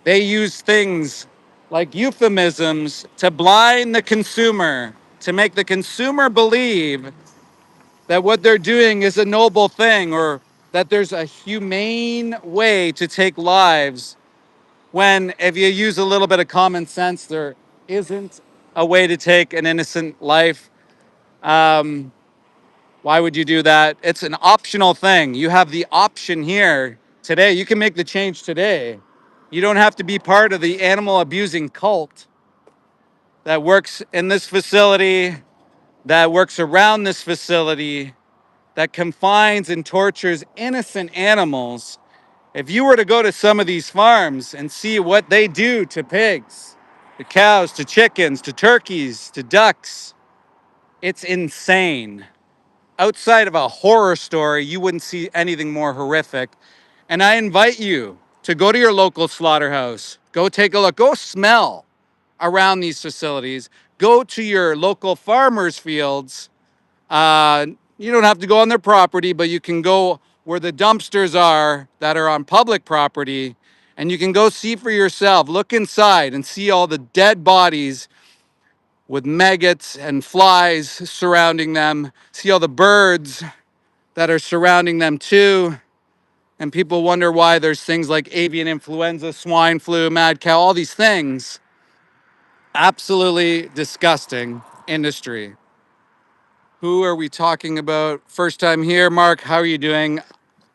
They use things like euphemisms to blind the consumer to make the consumer believe that what they're doing is a noble thing or that there's a humane way to take lives, when if you use a little bit of common sense, there isn't a way to take an innocent life. Um, why would you do that? It's an optional thing. You have the option here today. You can make the change today. You don't have to be part of the animal abusing cult that works in this facility, that works around this facility, that confines and tortures innocent animals. If you were to go to some of these farms and see what they do to pigs, to cows, to chickens, to turkeys, to ducks, it's insane. Outside of a horror story, you wouldn't see anything more horrific. And I invite you to go to your local slaughterhouse, go take a look, go smell around these facilities, go to your local farmers' fields. You don't have to go on their property, but you can go where the dumpsters are that are on public property, and you can go see for yourself. Look inside and see all the dead bodies with maggots and flies surrounding them. See all the birds that are surrounding them too. And people wonder why there's things like avian influenza, swine flu, mad cow, all these things. Absolutely disgusting industry. Who are we talking about? First time here, Mark. How are you doing?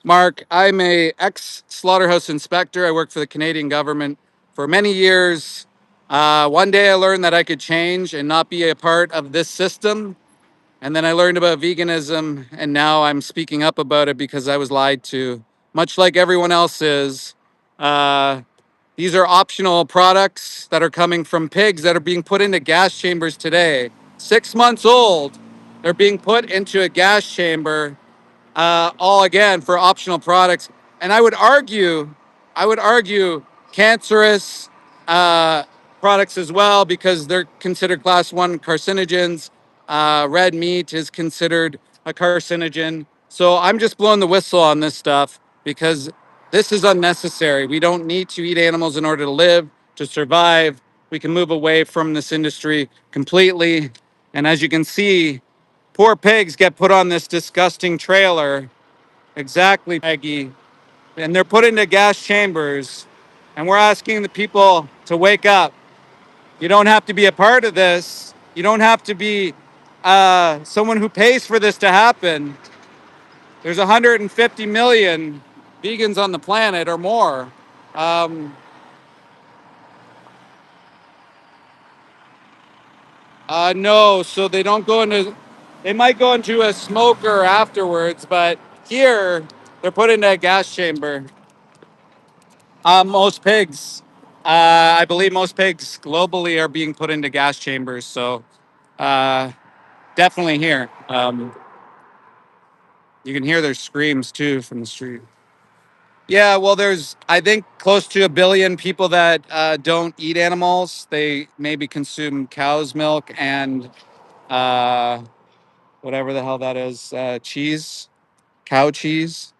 Mark, I'm a ex-slaughterhouse inspector. I worked for the Canadian government for many years. One day I learned that I could change and not be a part of this system. And then I learned about veganism, and now I'm speaking up about it because I was lied to, much like everyone else is. Uh, these are optional products that are coming from pigs that are being put into gas chambers today. 6 months old, they're being put into a gas chamber, all again for optional products. And I would argue cancerous products as well, because they're considered class 1 carcinogens. Red meat is considered a carcinogen. So I'm just blowing the whistle on this stuff because this is unnecessary. We don't need to eat animals in order to live, to survive. We can move away from this industry completely. And as you can see, poor pigs get put on this disgusting trailer. Exactly, Maggie. And they're put into gas chambers. And we're asking the people to wake up. You don't have to be a part of this. You don't have to be someone who pays for this to happen. There's 150 million vegans on the planet or more. Um, no, so they don't go into, they might go into a smoker afterwards, but here they're put into a gas chamber. Most pigs, I believe most pigs globally are being put into gas chambers. So uh, definitely here. You can hear their screams too from the street. Yeah, well, there's, I think, close to 1 billion people that don't eat animals. They maybe consume cow's milk and uh, whatever the hell that is, cheese, cow cheese.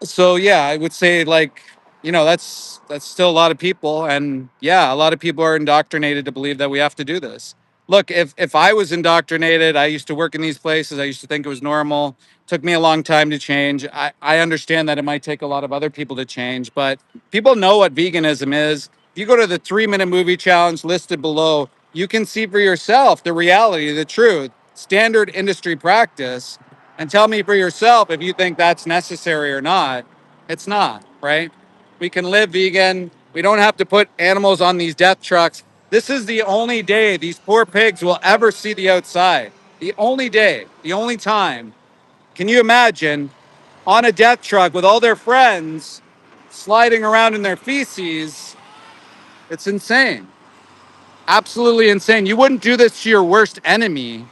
So yeah, I would say, like, that's still a lot of people, and yeah, a lot of people are indoctrinated to believe that we have to do this. Look, if I was indoctrinated, I used to work in these places, I used to think it was normal. Took me a long time to change. I understand that it might take a lot of other people to change, but people know what veganism is. If you go to the 3-minute movie challenge listed below, you can see for yourself the reality, the truth, standard industry practice, and tell me for yourself if you think that's necessary or not. It's not, right? We can live vegan. We don't have to put animals on these death trucks. This is the only day these poor pigs will ever see the outside. The only day, the only time. Can you imagine on a death truck with all their friends sliding around in their feces? It's insane. Absolutely insane. You wouldn't do this to your worst enemy.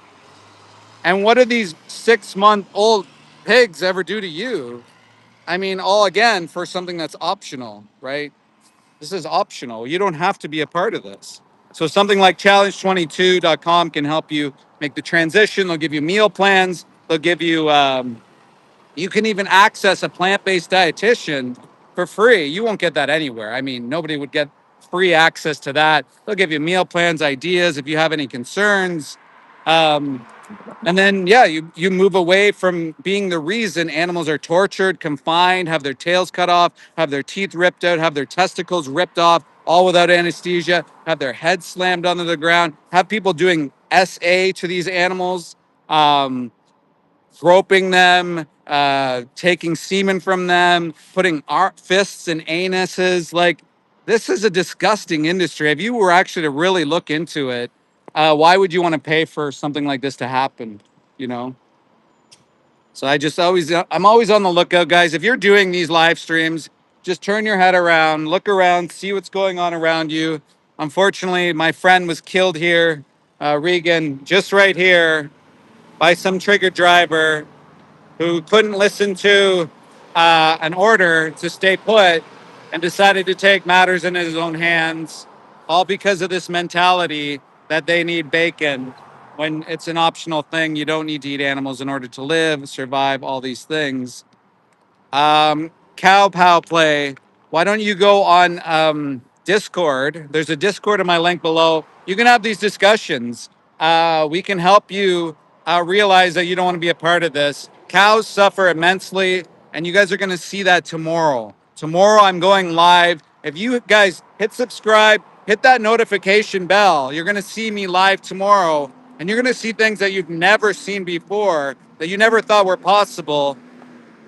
And what do these 6-month-old pigs ever do to you? I mean, all again for something that's optional, right? This is optional. You don't have to be a part of this. So something like challenge22.com can help you make the transition. They'll give you meal plans. They'll give you, you can even access a plant-based dietitian for free. You won't get that anywhere. I mean, nobody would get free access to that. They'll give you meal plans, ideas if you have any concerns. Um, and then, yeah, you move away from being the reason animals are tortured, confined, have their tails cut off, have their teeth ripped out, have their testicles ripped off, all without anesthesia, have their heads slammed onto the ground, have people doing SA to these animals, groping them, taking semen from them, putting fists in anuses. Like, this is a disgusting industry. If you were actually to really look into it, why would you want to pay for something like this to happen? You know? So I'm always on the lookout, guys. If you're doing these live streams, just turn your head around, look around, see what's going on around you. Unfortunately, my friend was killed here, Regan, just right here by some trigger driver who couldn't listen to an order to stay put and decided to take matters in his own hands, all because of this mentality that they need bacon when it's an optional thing. You don't need to eat animals in order to live, survive, all these things. Cow Pow Play. Why don't you go on Discord? There's a Discord in my link below. You can have these discussions. We can help you realize that you don't want to be a part of this. Cows suffer immensely, and you guys are going to see that tomorrow. Tomorrow, I'm going live. If you guys hit subscribe, hit that notification bell, you're going to see me live tomorrow, and you're going to see things that you've never seen before, that you never thought were possible,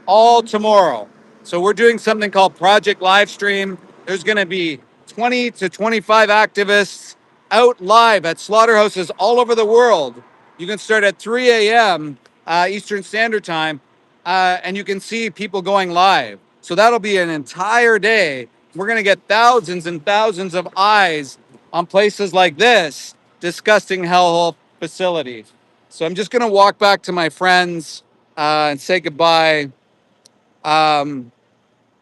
all tomorrow. So we're doing something called Project Livestream. There's going to be 20 to 25 activists out live at slaughterhouses all over the world. You can start at 3 a.m. Eastern Standard Time, and you can see people going live. So that'll be an entire day. We're going to get thousands and thousands of eyes on places like this disgusting hellhole facility. So I'm just going to walk back to my friends and say goodbye. um,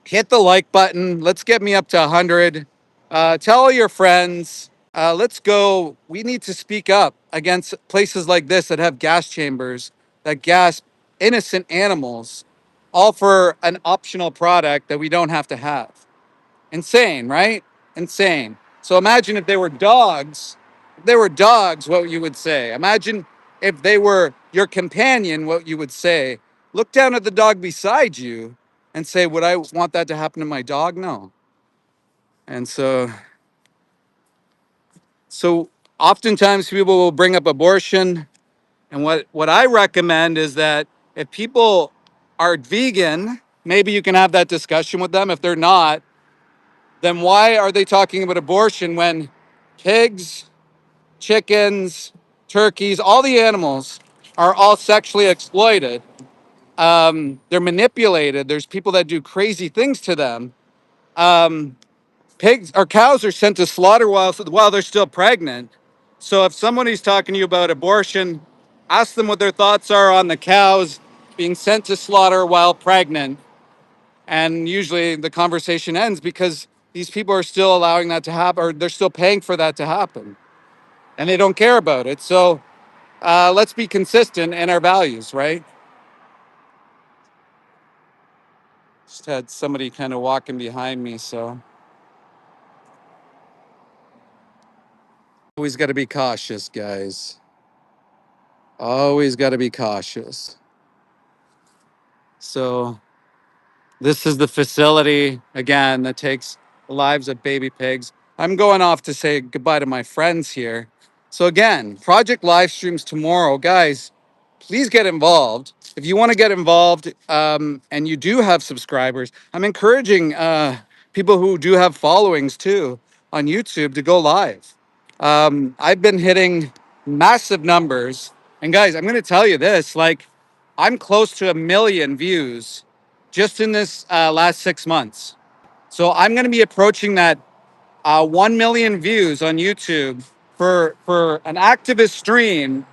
Hit the like button. Let's get me up to 100. Tell all your friends. Let's go. We need to speak up against places like this that have gas chambers that gas innocent animals, all for an optional product that we don't have to have. Insane, right? Insane. So imagine if they were dogs. If they were dogs, what you would say. Imagine if they were your companion, what you would say. Look down at the dog beside you and say, would I want that to happen to my dog? No. And so oftentimes people will bring up abortion. And what I recommend is that if people are vegan, maybe you can have that discussion with them. If they're not, then why are they talking about abortion when pigs, chickens, turkeys, all the animals are all sexually exploited? They're manipulated. There's people that do crazy things to them. Um, Pigs or cows are sent to slaughter while they're still pregnant. So if somebody's talking to you about abortion, ask them what their thoughts are on the cows being sent to slaughter while pregnant. And usually the conversation ends because these people are still allowing that to happen, or they're still paying for that to happen, and they don't care about it. So let's be consistent in our values, right? Just had somebody kind of walking behind me, so always got to be cautious, guys. Always got to be cautious. So this is the facility, again, that takes the lives of baby pigs. I'm going off to say goodbye to my friends here. So again, project live streams tomorrow. Guys, please get involved. If you want to get involved and you do have subscribers, I'm encouraging people who do have followings too on YouTube to go live. I've been hitting massive numbers. And guys, I'm going to tell you this, like, I'm close to 1 million views just in this last 6 months. So I'm going to be approaching that 1 million views on YouTube for an activist stream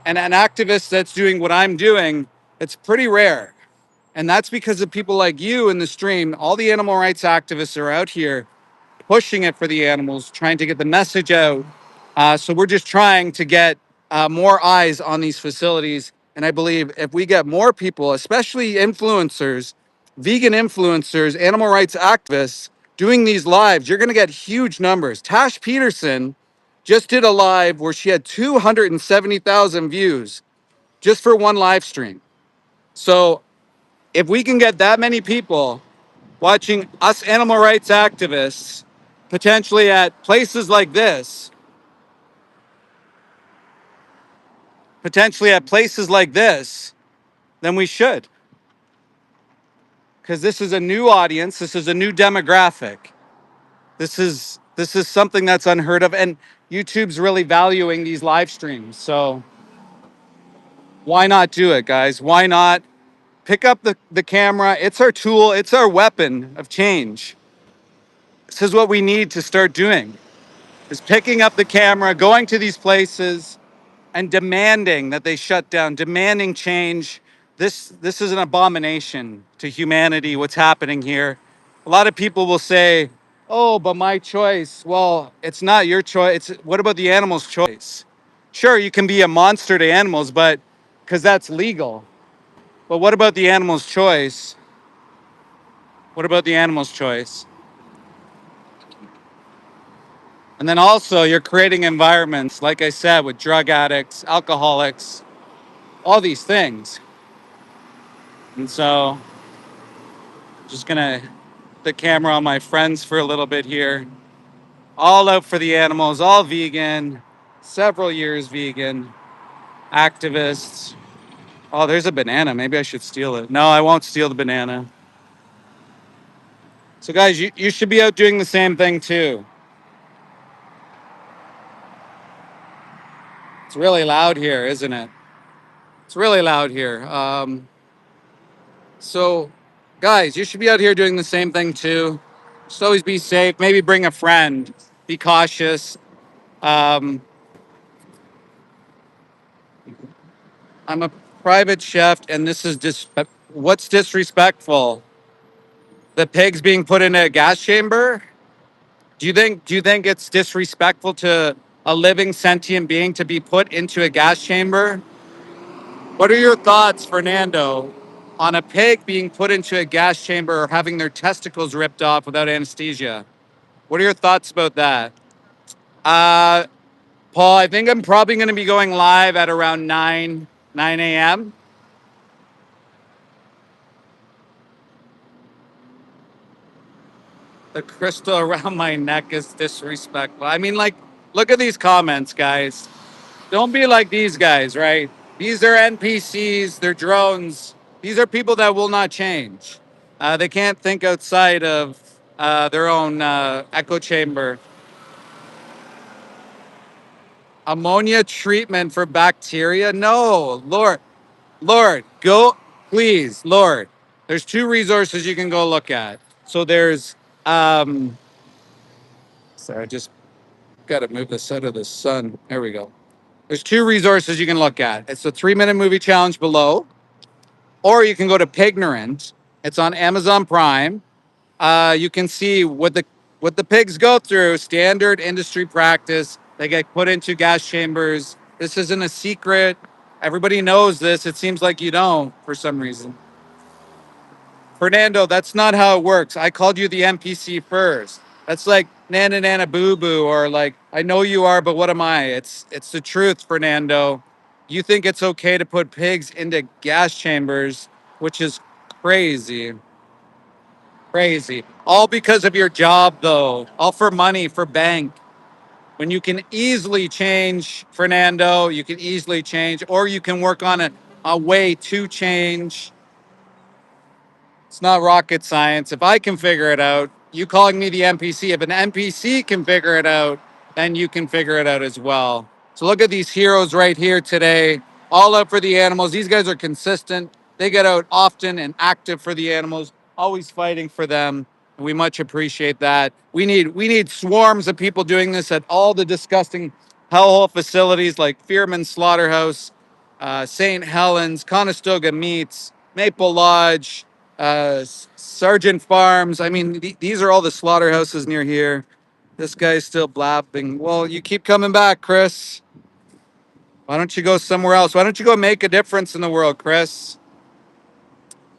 and an activist that's doing what I'm doing. It's pretty rare. And that's because of people like you in the stream. All the animal rights activists are out here pushing it for the animals, trying to get the message out. So we're just trying to get more eyes on these facilities. And I believe if we get more people, especially influencers, vegan influencers, animal rights activists, doing these lives, you're going to get huge numbers. Tash Peterson just did a live where she had 270,000 views just for one live stream. So if we can get that many people watching us animal rights activists, potentially at places like this, then we should. Because this is a new audience, this is a new demographic. This is something that's unheard of, and YouTube's really valuing these live streams. So why not do it, guys? Why not pick up the camera? It's our tool, it's our weapon of change. This is what we need to start doing, is picking up the camera, going to these places, and demanding that they shut down, demanding change. This is an abomination to humanity, what's happening here. A lot of people will say, oh, but my choice. Well, it's not your choice. What about the animal's choice? Sure, you can be a monster to animals, but because that's legal. But what about the animal's choice? What about the animal's choice? And then also, you're creating environments, like I said, with drug addicts, alcoholics, all these things. And so, just gonna put the camera on my friends for a little bit here. All out for the animals, all vegan, several years vegan, activists. Oh, there's a banana. Maybe I should steal it. No, I won't steal the banana. So, guys, you should be out doing the same thing too. It's really loud here, isn't it? It's really loud here. So, guys, you should be out here doing the same thing too. Just always be safe. Maybe bring a friend. Be cautious. Um, I'm a private chef, and this is what's disrespectful? The pigs being put in a gas chamber? Do you think it's disrespectful to a living sentient being to be put into a gas chamber? What are your thoughts, Fernando, on a pig being put into a gas chamber or having their testicles ripped off without anesthesia? What are your thoughts about that? Uh, Paul, I think I'm probably going to be going live at around 9 a.m. The crystal around my neck is disrespectful. I mean, like, look at these comments, guys. Don't be like these guys, right? These are NPCs, they're drones. These are people that will not change. They can't think outside of their own echo chamber. Ammonia treatment for bacteria? No, Lord, go, please, Lord. There's two resources you can go look at. So there's, sorry, I just got to move this out of the sun. There we go. There's two resources you can look at. It's the 3-minute movie challenge below, or you can go to Pignorant. It's on Amazon Prime. You can see what the pigs go through. Standard industry practice. They get put into gas chambers. This isn't a secret. Everybody knows this. It seems like you don't for some reason. Fernando, that's not how it works. I called you the NPC first. That's like nana nana boo boo, or like I know you are, but what am I? It's the truth, Fernando. You think it's okay to put pigs into gas chambers, which is crazy. Crazy. All because of your job though. All for money, for bank. When you can easily change, Fernando, you can easily change, or you can work on a way to change. It's not rocket science. If I can figure it out, you calling me the NPC, if an NPC can figure it out, then you can figure it out as well. So look at these heroes right here today, all out for the animals. These guys are consistent. They get out often and active for the animals, always fighting for them. And we much appreciate that. We need swarms of people doing this at all the disgusting hellhole facilities like Fearman Slaughterhouse, St. Helens, Conestoga Meats, Maple Lodge, Sergeant Farms. I mean, these are all the slaughterhouses near here. This guy's still blabbing. Well, you keep coming back, Chris. Why don't you go somewhere else? Why don't you go make a difference in the world, Chris?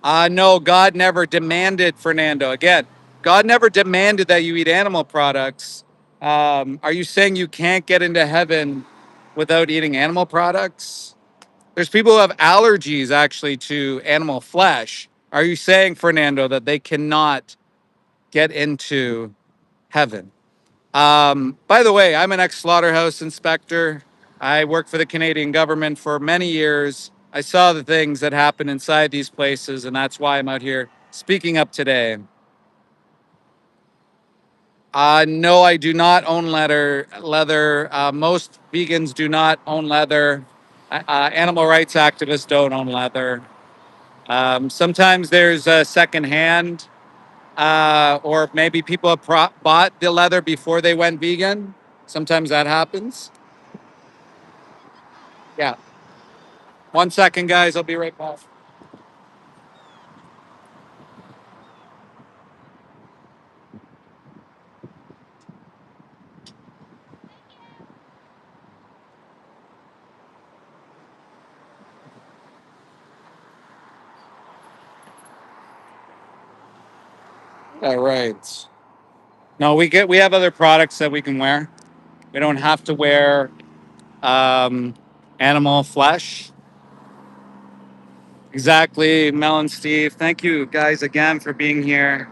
No, God never demanded, Fernando. Again, God never demanded that you eat animal products. Are you saying you can't get into heaven without eating animal products? There's people who have allergies actually to animal flesh. Are you saying, Fernando, that they cannot get into heaven? By the way, I'm an ex-slaughterhouse inspector. I worked for the Canadian government for many years. I saw the things that happen inside these places, and that's why I'm out here speaking up today. No, I do not own leather. Most vegans do not own leather. Animal rights activists don't own leather. Sometimes there's a secondhand, or maybe people have bought the leather before they went vegan. Sometimes that happens. Yeah. 1 second, guys. I'll be right back. All right. No, we have other products that we can wear. We don't have to wear um, animal flesh. Exactly, Mel and Steve. Thank you guys again for being here.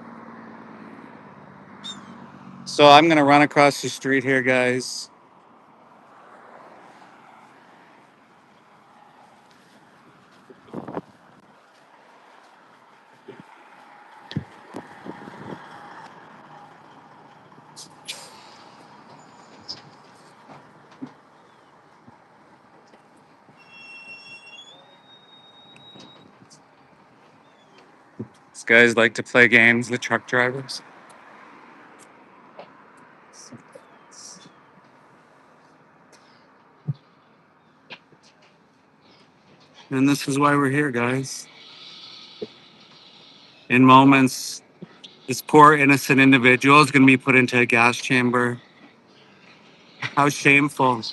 So I'm gonna run across the street here, guys. These guys like to play games, the truck drivers. And this is why we're here, guys. In moments, this poor innocent individual is gonna be put into a gas chamber. How shameful.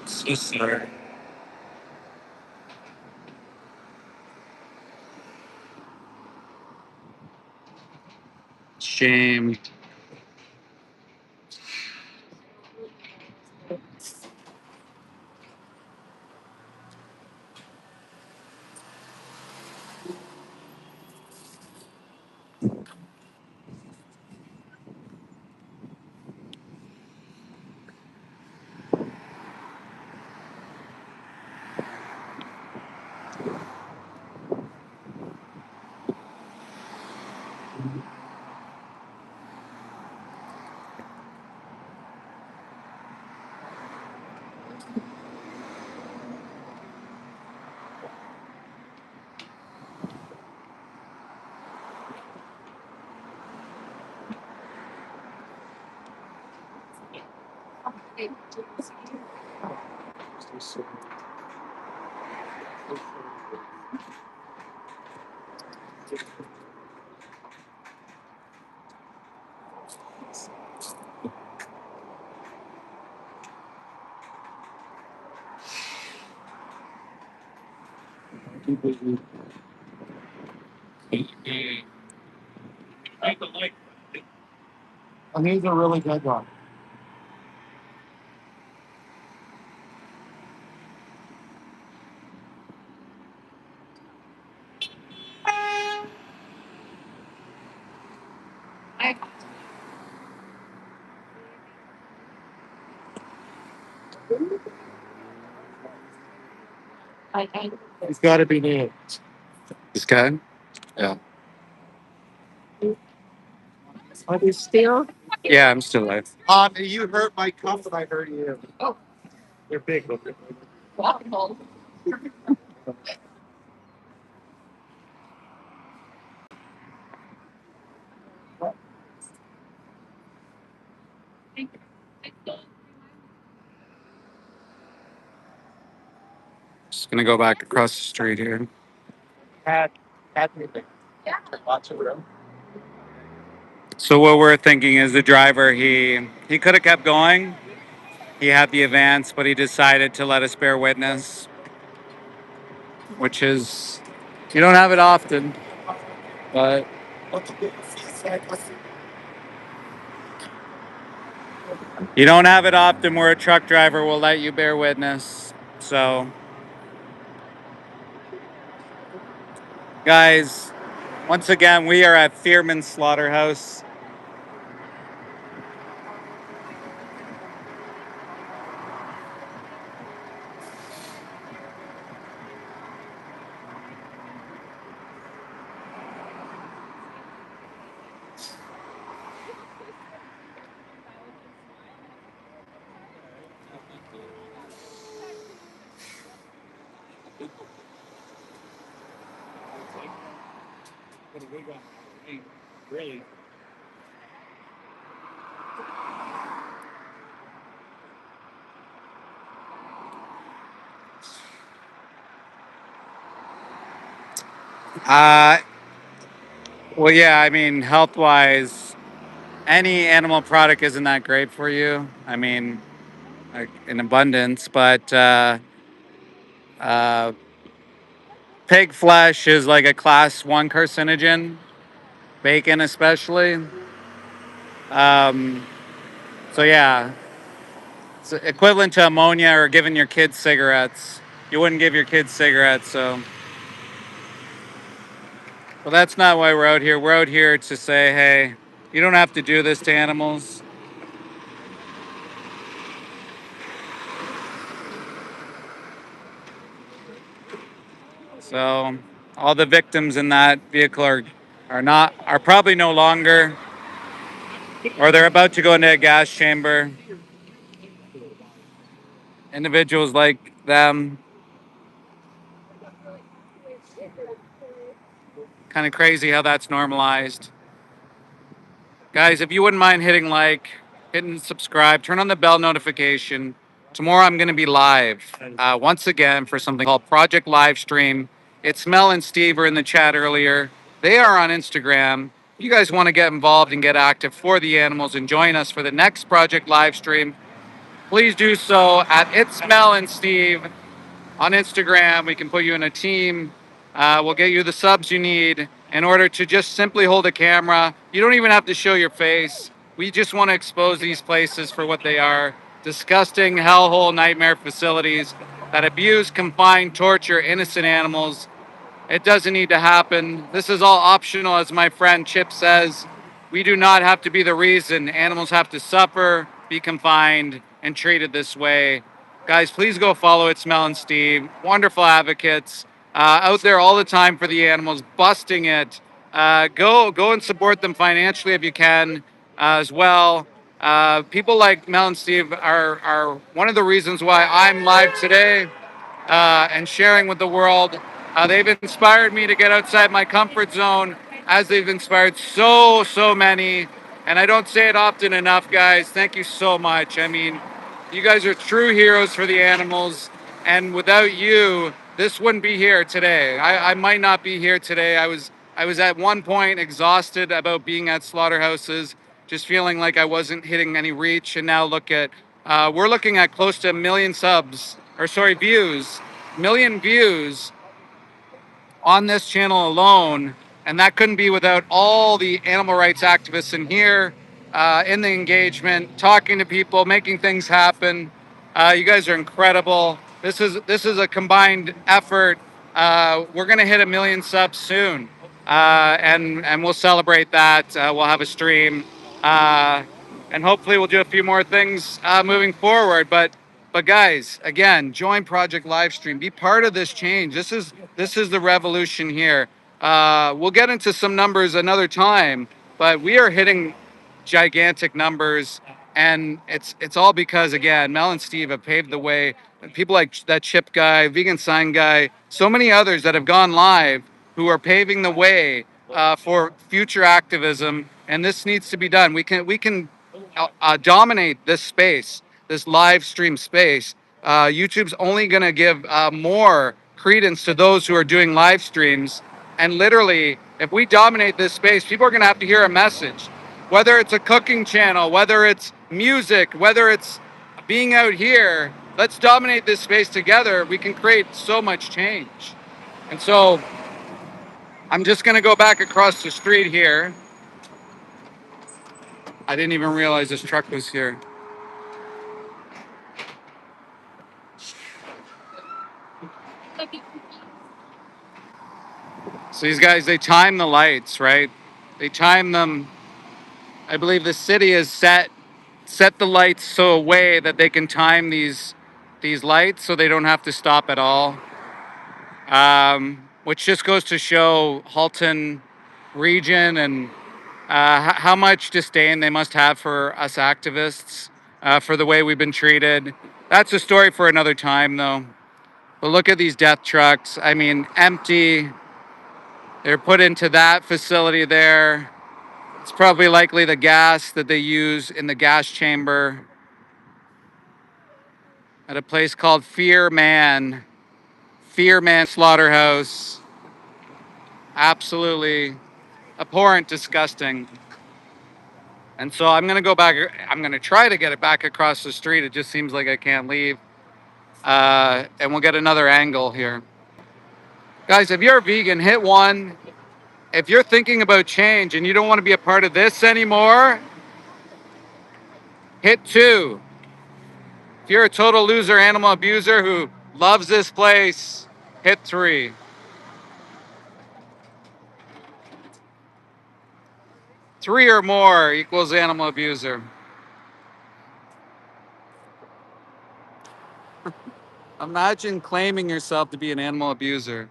So sorry. Shame. And he's a really good one. He's got to be new. This guy? Yeah. Are you still? Yeah, I'm still alive. You hurt my cuff and I hurt you. Oh. They're big. Wow. Just gonna go back across the street here. So what we're thinking is the driver, he could have kept going. He had the advance, but he decided to let us bear witness, which is, you don't have it often, but you don't have it often where a truck driver will let you bear witness. So, guys, once again, we are at Fearman Slaughterhouse. Uh, well, yeah, I mean, health-wise, any animal product isn't that great for you. I mean, like in abundance, but uh, pig flesh is like a class 1 carcinogen, bacon especially. Um, so yeah, it's equivalent to ammonia or giving your kids cigarettes. You wouldn't give your kids cigarettes, so. Well, that's not why we're out here. We're out here to say, hey, you don't have to do this to animals. So all the victims in that vehicle are probably no longer, or they're about to go into a gas chamber. Individuals like them. Kind of crazy how that's normalized. Guys, if you wouldn't mind hitting like, hitting subscribe, turn on the bell notification. Tomorrow I'm going to be live once again for something called Project Livestream. It's Mel and Steve are in the chat earlier. They are on Instagram. If you guys want to get involved and get active for the animals and join us for the next Project Livestream, please do so at It's Mel and Steve on Instagram. We can put you in a team. We'll get you the subs you need in order to just simply hold a camera. You don't even have to show your face. We just want to expose these places for what they are: disgusting hellhole nightmare facilities that abuse, confine, torture innocent animals. It doesn't need to happen. This is all optional, as my friend Chip says. We do not have to be the reason animals have to suffer, be confined, and treated this way. Guys, please go follow It's Mel and Steve. Wonderful advocates out there all the time for the animals, busting it. Go and support them financially if you can as well. People like Mel and Steve are one of the reasons why I'm live today and sharing with the world. They've inspired me to get outside my comfort zone, as they've inspired so many. And I don't say it often enough, guys. Thank you so much. I mean, you guys are true heroes for the animals. And without you, this wouldn't be here today. I might not be here today. I was at one point exhausted about being at slaughterhouses, just feeling like I wasn't hitting any reach. And now look at, we're looking at close to 1 million subs, or sorry, views, 1 million views on this channel alone. And that couldn't be without all the animal rights activists in here, in the engagement, talking to people, making things happen. You guys are incredible. This is a combined effort. We're gonna hit 1 million subs soon, and we'll celebrate that. We'll have a stream, and hopefully we'll do a few more things moving forward. But guys, again, join Project Livestream. Be part of this change. This is the revolution here. We'll get into some numbers another time, but we are hitting gigantic numbers, and it's all because, again, Mel and Steve have paved the way. People like that Chip guy, Vegan Sign guy, so many others that have gone live who are paving the way for future activism, and this needs to be done. We can dominate this space, this live stream space, YouTube's only going to give more credence to those who are doing live streams. And literally, if we dominate this space, people are going to have to hear a message. Whether it's a cooking channel, whether it's music, whether it's being out here, let's dominate this space together. We can create so much change. And so I'm just going to go back across the street here. I didn't even realize this truck was here. So these guys, they time the lights, right? They time them. I believe the city has set the lights so away that they can time these lights so they don't have to stop at all. Which just goes to show Halton region and how much disdain they must have for us activists, for the way we've been treated. That's a story for another time, though. But look at these death trucks. I mean, empty. They're put into that facility there. It's probably likely the gas that they use in the gas chamber at a place called Fear Man Slaughterhouse. Absolutely abhorrent, disgusting. And so I'm gonna go back. I'm gonna try to get it back across the street. It just seems like I can't leave. And we'll get another angle here. Guys, if you're a vegan, hit 1. If you're thinking about change and you don't want to be a part of this anymore, hit 2. If you're a total loser animal abuser who loves this place, hit 3. Three or more equals animal abuser. Imagine claiming yourself to be an animal abuser.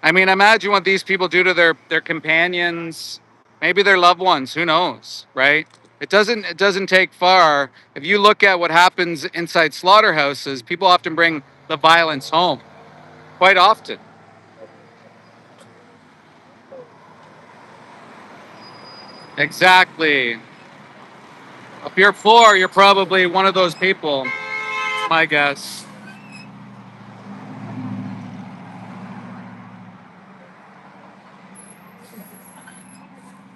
I mean, imagine what these people do to their companions, maybe their loved ones, who knows, right? It doesn't take far. If you look at what happens inside slaughterhouses, people often bring the violence home, quite often. Exactly. If you're 4, you're probably one of those people, my guess.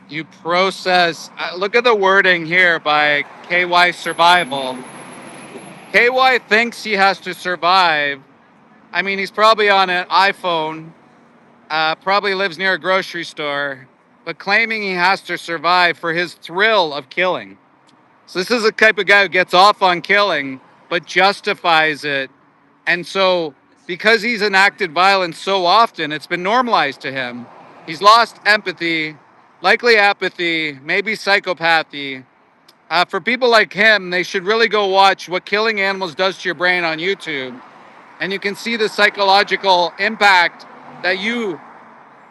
You process, look at the wording here by KY Survival. KY thinks he has to survive. I mean, he's probably on an iPhone, probably lives near a grocery store, but claiming he has to survive for his thrill of killing. So this is the type of guy who gets off on killing, but justifies it. And so because he's enacted violence so often, it's been normalized to him. He's lost empathy, likely apathy, maybe psychopathy. For people like him, they should really go watch What Killing Animals Does to Your Brain on YouTube. And you can see the psychological impact that you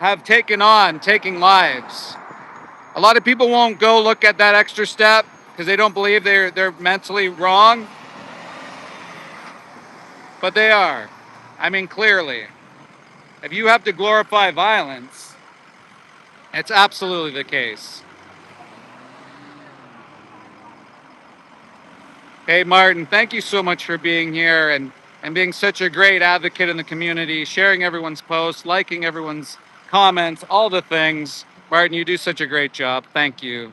have taken on taking lives. A lot of people won't go look at that extra step because they don't believe they're mentally wrong, but they are. I mean, clearly. If you have to glorify violence, it's absolutely the case. Hey, Martin, thank you so much for being here and being such a great advocate in the community, sharing everyone's posts, liking everyone's comments, all the things. Martin, you do such a great job. Thank you.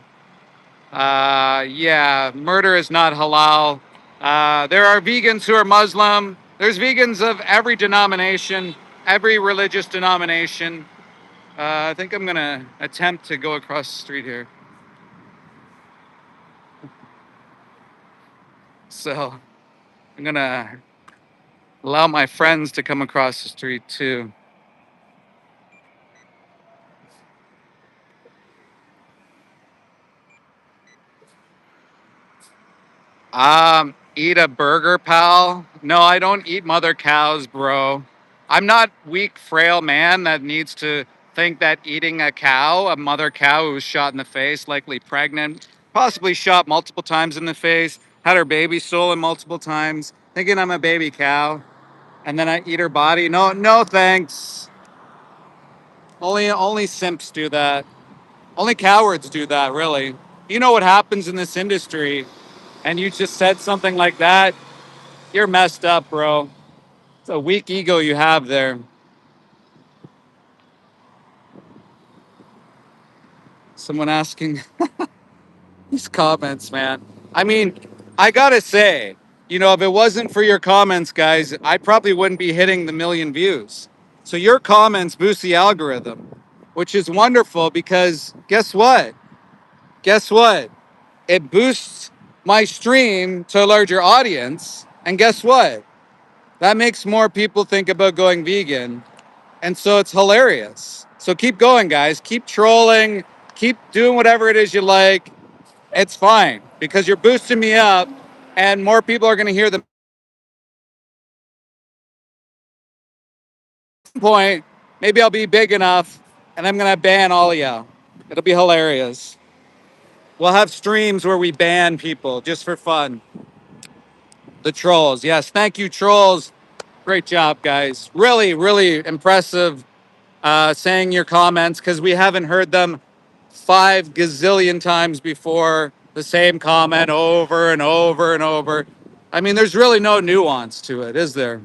Yeah, murder is not halal. There are vegans who are Muslim. There's vegans of every denomination, every religious denomination. I think I'm gonna attempt to go across the street here. So I'm gonna allow my friends to come across the street too. Eat a burger, pal? No, I don't eat mother cows, bro. I'm not weak, frail man that needs to think that eating a cow, a mother cow who was shot in the face, likely pregnant, possibly shot multiple times in the face, had her baby stolen multiple times, thinking I'm a baby cow, and then I eat her body. No, no, thanks. Only simps do that. Only cowards do that, really. You know what happens in this industry, and you just said something like that. You're messed up, bro. It's a weak ego you have there. Someone asking these comments, man. I mean, I gotta say, if it wasn't for your comments, guys, I probably wouldn't be hitting the million views. So your comments boost the algorithm, which is wonderful because guess what? Guess what? It boosts my stream to a larger audience. And guess what? That makes more people think about going vegan. And so it's hilarious. So keep going, guys. Keep trolling. Keep doing whatever it is you like. It's fine because you're boosting me up and more people are going to hear the point. Maybe I'll be big enough and I'm going to ban all of you. It'll be hilarious. We'll have streams where we ban people just for fun. The trolls. Yes. Thank you, trolls. Great job, guys. Really, really impressive saying your comments because we haven't heard them 5 gazillion times before. The same comment over and over and over. I mean, there's really no nuance to it, is there?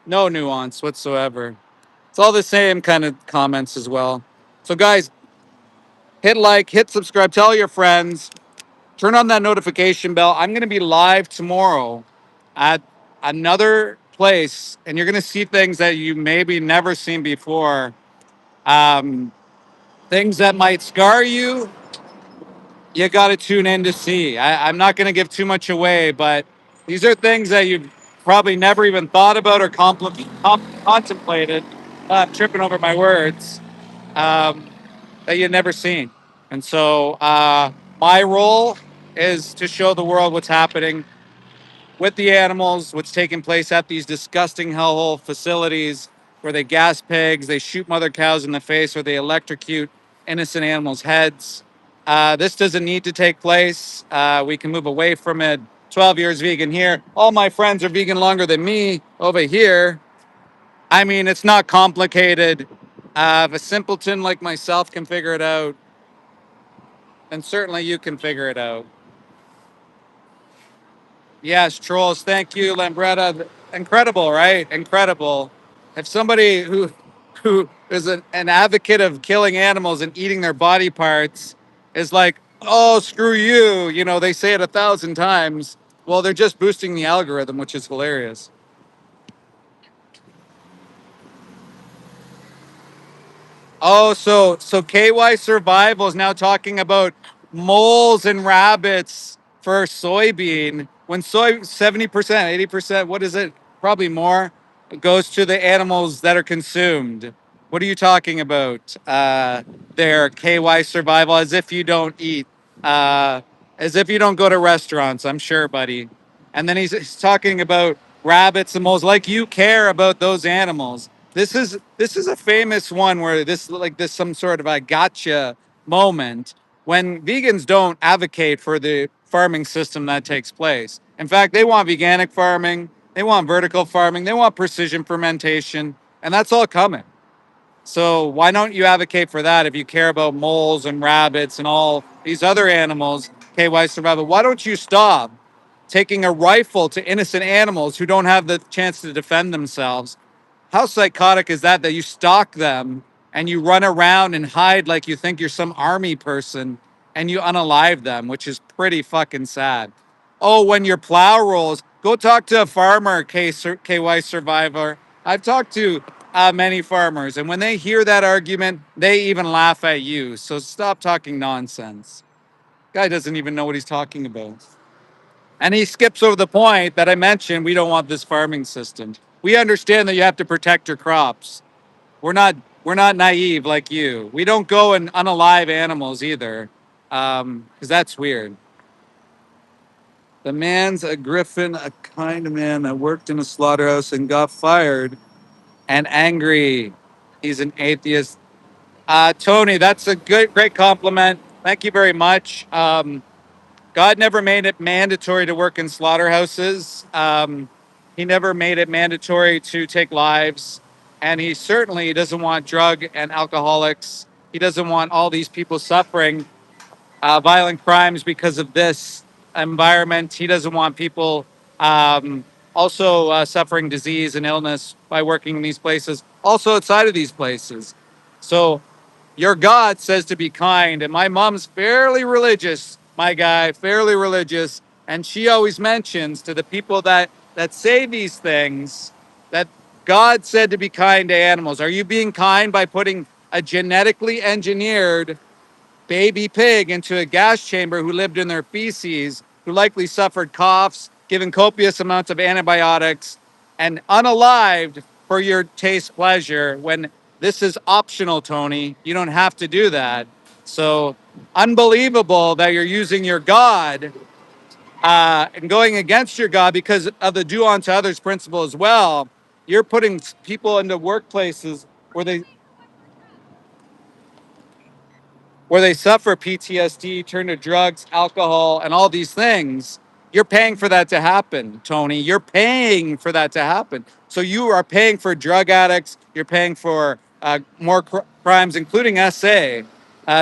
No nuance whatsoever. It's all the same kind of comments as well. So, guys, hit like, hit subscribe, tell your friends, turn on that notification bell. I'm going to be live tomorrow at another place, and you're going to see things that you maybe never seen before. Um, Things that might scar you, you got to tune in to see. I'm not going to give too much away, but these are things that you've probably never even thought about or contemplated. I'm tripping over my words um, that you've never seen. And so my role is to show the world what's happening with the animals, what's taking place at these disgusting hellhole facilities where they gas pigs, they shoot mother cows in the face, or they electrocute innocent animals' heads. This doesn't need to take place. We can move away from it. 12 years vegan here. All my friends are vegan longer than me over here. I mean, it's not complicated. If a simpleton like myself can figure it out, then certainly you can figure it out. Yes, trolls. Thank you, Lambretta. Incredible, right? Incredible. If somebody who is an advocate of killing animals and eating their body parts is like, oh, screw you, they say it 1,000 times. Well, they're just boosting the algorithm, which is hilarious. Oh, so KY Survival is now talking about moles and rabbits for soybean. When soy 70%, 80%, what is it? Probably more, goes to the animals that are consumed. What are you talking about? There, KY Survival, as if you don't eat, as if you don't go to restaurants. I'm sure, buddy. And then he's talking about rabbits and moles, like you care about those animals. This is a famous one where this some sort of a gotcha moment when vegans don't advocate for the farming system that takes place. In fact, they want veganic farming, they want vertical farming, they want precision fermentation, and that's all coming. So why don't you advocate for that if you care about moles and rabbits and all these other animals, KY survival? Why don't you stop taking a rifle to innocent animals who don't have the chance to defend themselves? How psychotic is that you stalk them and you run around and hide like you think you're some army person and you unalive them, which is pretty fucking sad. Oh, when your plow rolls, go talk to a farmer, KY survivor. I've talked to many farmers, and when they hear that argument, they even laugh at you. So stop talking nonsense. Guy doesn't even know what he's talking about. And he skips over the point that I mentioned. We don't want this farming system. We understand that you have to protect your crops. We're not we're not naive like you. We don't go and unalive animals either, because that's weird. The man's a griffin, a kind man that worked in a slaughterhouse and got fired and angry. He's an atheist. Tony, that's a great compliment. Thank you very much. God never made it mandatory to work in slaughterhouses. He never made it mandatory to take lives. And he certainly doesn't want drug and alcoholics. He doesn't want all these people suffering violent crimes because of this. environment. He doesn't want people um, also suffering disease and illness by working in these places, also outside of these places. So your God says to be kind, and my mom's fairly religious, my guy, fairly religious, and she always mentions to the people that say these things that God said to be kind to animals. Are you being kind by putting a genetically engineered baby pig into a gas chamber who lived in their feces, who likely suffered coughs, given copious amounts of antibiotics, and unalived for your taste pleasure when this is optional, Tony? You don't have to do that. So unbelievable that you're using your God and going against your God because of the do unto others principle as well. You're putting people into workplaces where they suffer PTSD, turn to drugs, alcohol, and all these things. You're paying for that to happen, Tony. You're paying for that to happen. So you are paying for drug addicts. You're paying for more crimes, including SA.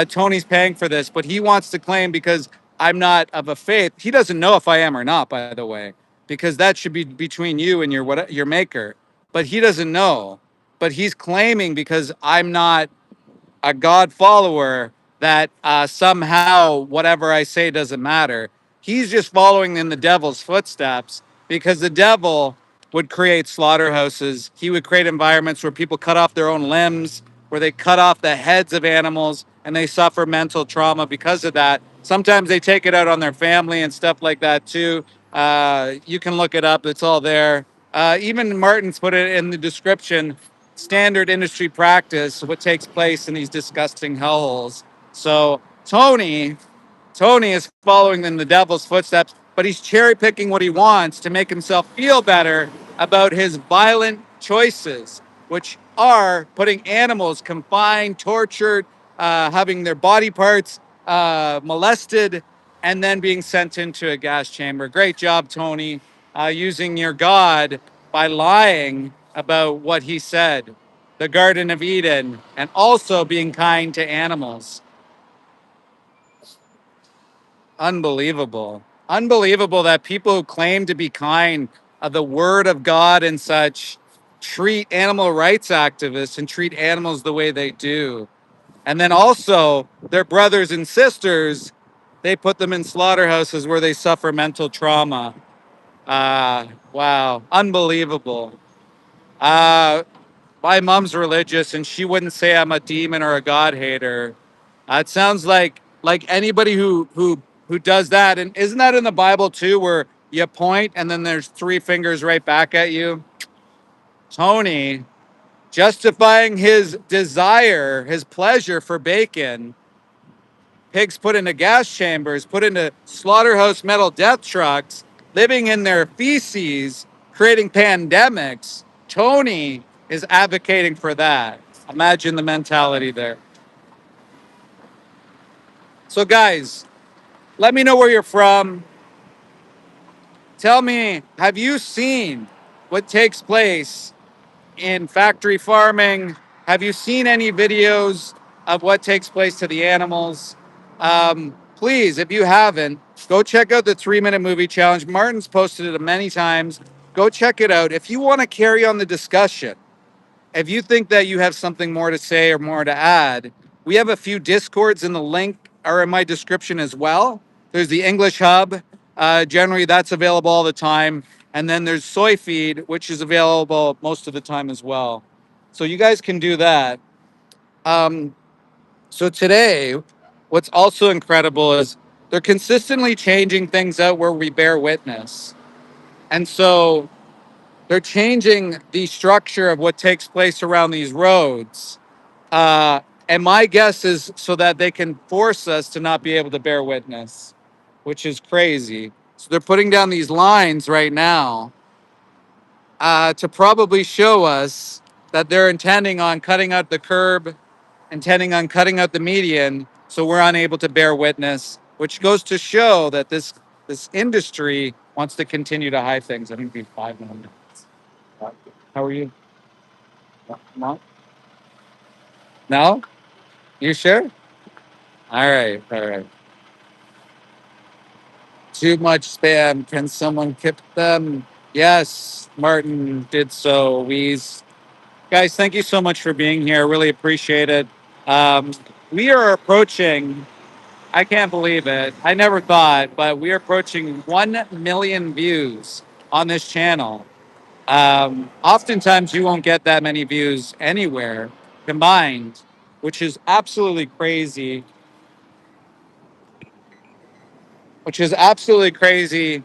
Tony's paying for this, but he wants to claim because I'm not of a faith. He doesn't know if I am or not, by the way, because that should be between you and your maker. But he doesn't know. But he's claiming because I'm not a God follower that somehow whatever I say doesn't matter. He's just following in the devil's footsteps because the devil would create slaughterhouses. He would create environments where people cut off their own limbs, where they cut off the heads of animals and they suffer mental trauma because of that. Sometimes they take it out on their family and stuff like that too. You can look it up, it's all there. Even Martin's put it in the description, standard industry practice, what takes place in these disgusting hellholes. So Tony is following in the devil's footsteps, but he's cherry picking what he wants to make himself feel better about his violent choices, which are putting animals confined, tortured, having their body parts molested, and then being sent into a gas chamber. Great job, Tony, using your God by lying about what he said, the Garden of Eden, and also being kind to animals. Unbelievable. Unbelievable that people who claim to be kind of the word of God and such treat animal rights activists and treat animals the way they do. And then also their brothers and sisters, they put them in slaughterhouses where they suffer mental trauma. Wow. Unbelievable. Uh, my mom's religious and she wouldn't say I'm a demon or a God hater. It sounds like anybody who does that, and isn't that in the Bible too, where you point and then there's three fingers right back at you? Tony, justifying his desire, his pleasure for bacon, pigs put into gas chambers, put into slaughterhouse metal death trucks, living in their feces, creating pandemics. Tony is advocating for that. Imagine the mentality there. So, guys, let me know where you're from. Tell me, have you seen what takes place in factory farming? Have you seen any videos of what takes place to the animals? Please, if you haven't, go check out the 3 Minute Movie Challenge. Martin's posted it many times. Go check it out. If you want to carry on the discussion, if you think that you have something more to say or more to add, we have a few Discords in the link or in my description as well. There's the English Hub. Generally, that's available all the time. And then there's Soy Feed, which is available most of the time as well. So you guys can do that. Um, so today, what's also incredible is they're consistently changing things out where we bear witness. And so they're changing the structure of what takes place around these roads. And my guess is so that they can force us to not be able to bear witness, which is crazy. So they're putting down these lines right now to probably show us that they're intending on cutting out the curb, intending on cutting out the median, so we're unable to bear witness, which goes to show that this industry wants to continue to hide things. I think it'd be 5 minutes. How are you? No? No? You sure? All right. All right. Too much spam. Can someone kick them? Yes, Martin did so. Weez. Guys, thank you so much for being here. Really appreciate it. Um, we are approaching, I can't believe it. I never thought, but we are approaching 1 million views on this channel. Oftentimes, you won't get that many views anywhere combined, which is absolutely crazy. Which is absolutely crazy.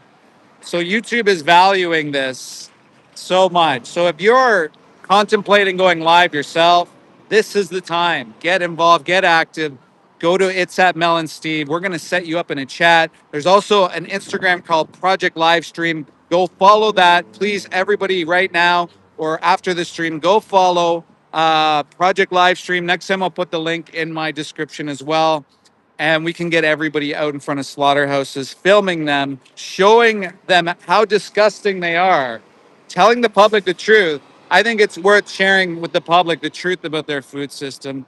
So YouTube is valuing this so much. So if you're contemplating going live yourself, this is the time. Get involved, get active. Go to It's at Melon Steve. We're gonna set you up in a chat. There's also an Instagram called Project Livestream. Go follow that, please. Everybody, right now or after the stream, go follow Project Livestream. Next time, I'll put the link in my description as well, and we can get everybody out in front of slaughterhouses, filming them, showing them how disgusting they are, telling the public the truth. I think it's worth sharing with the public the truth about their food system.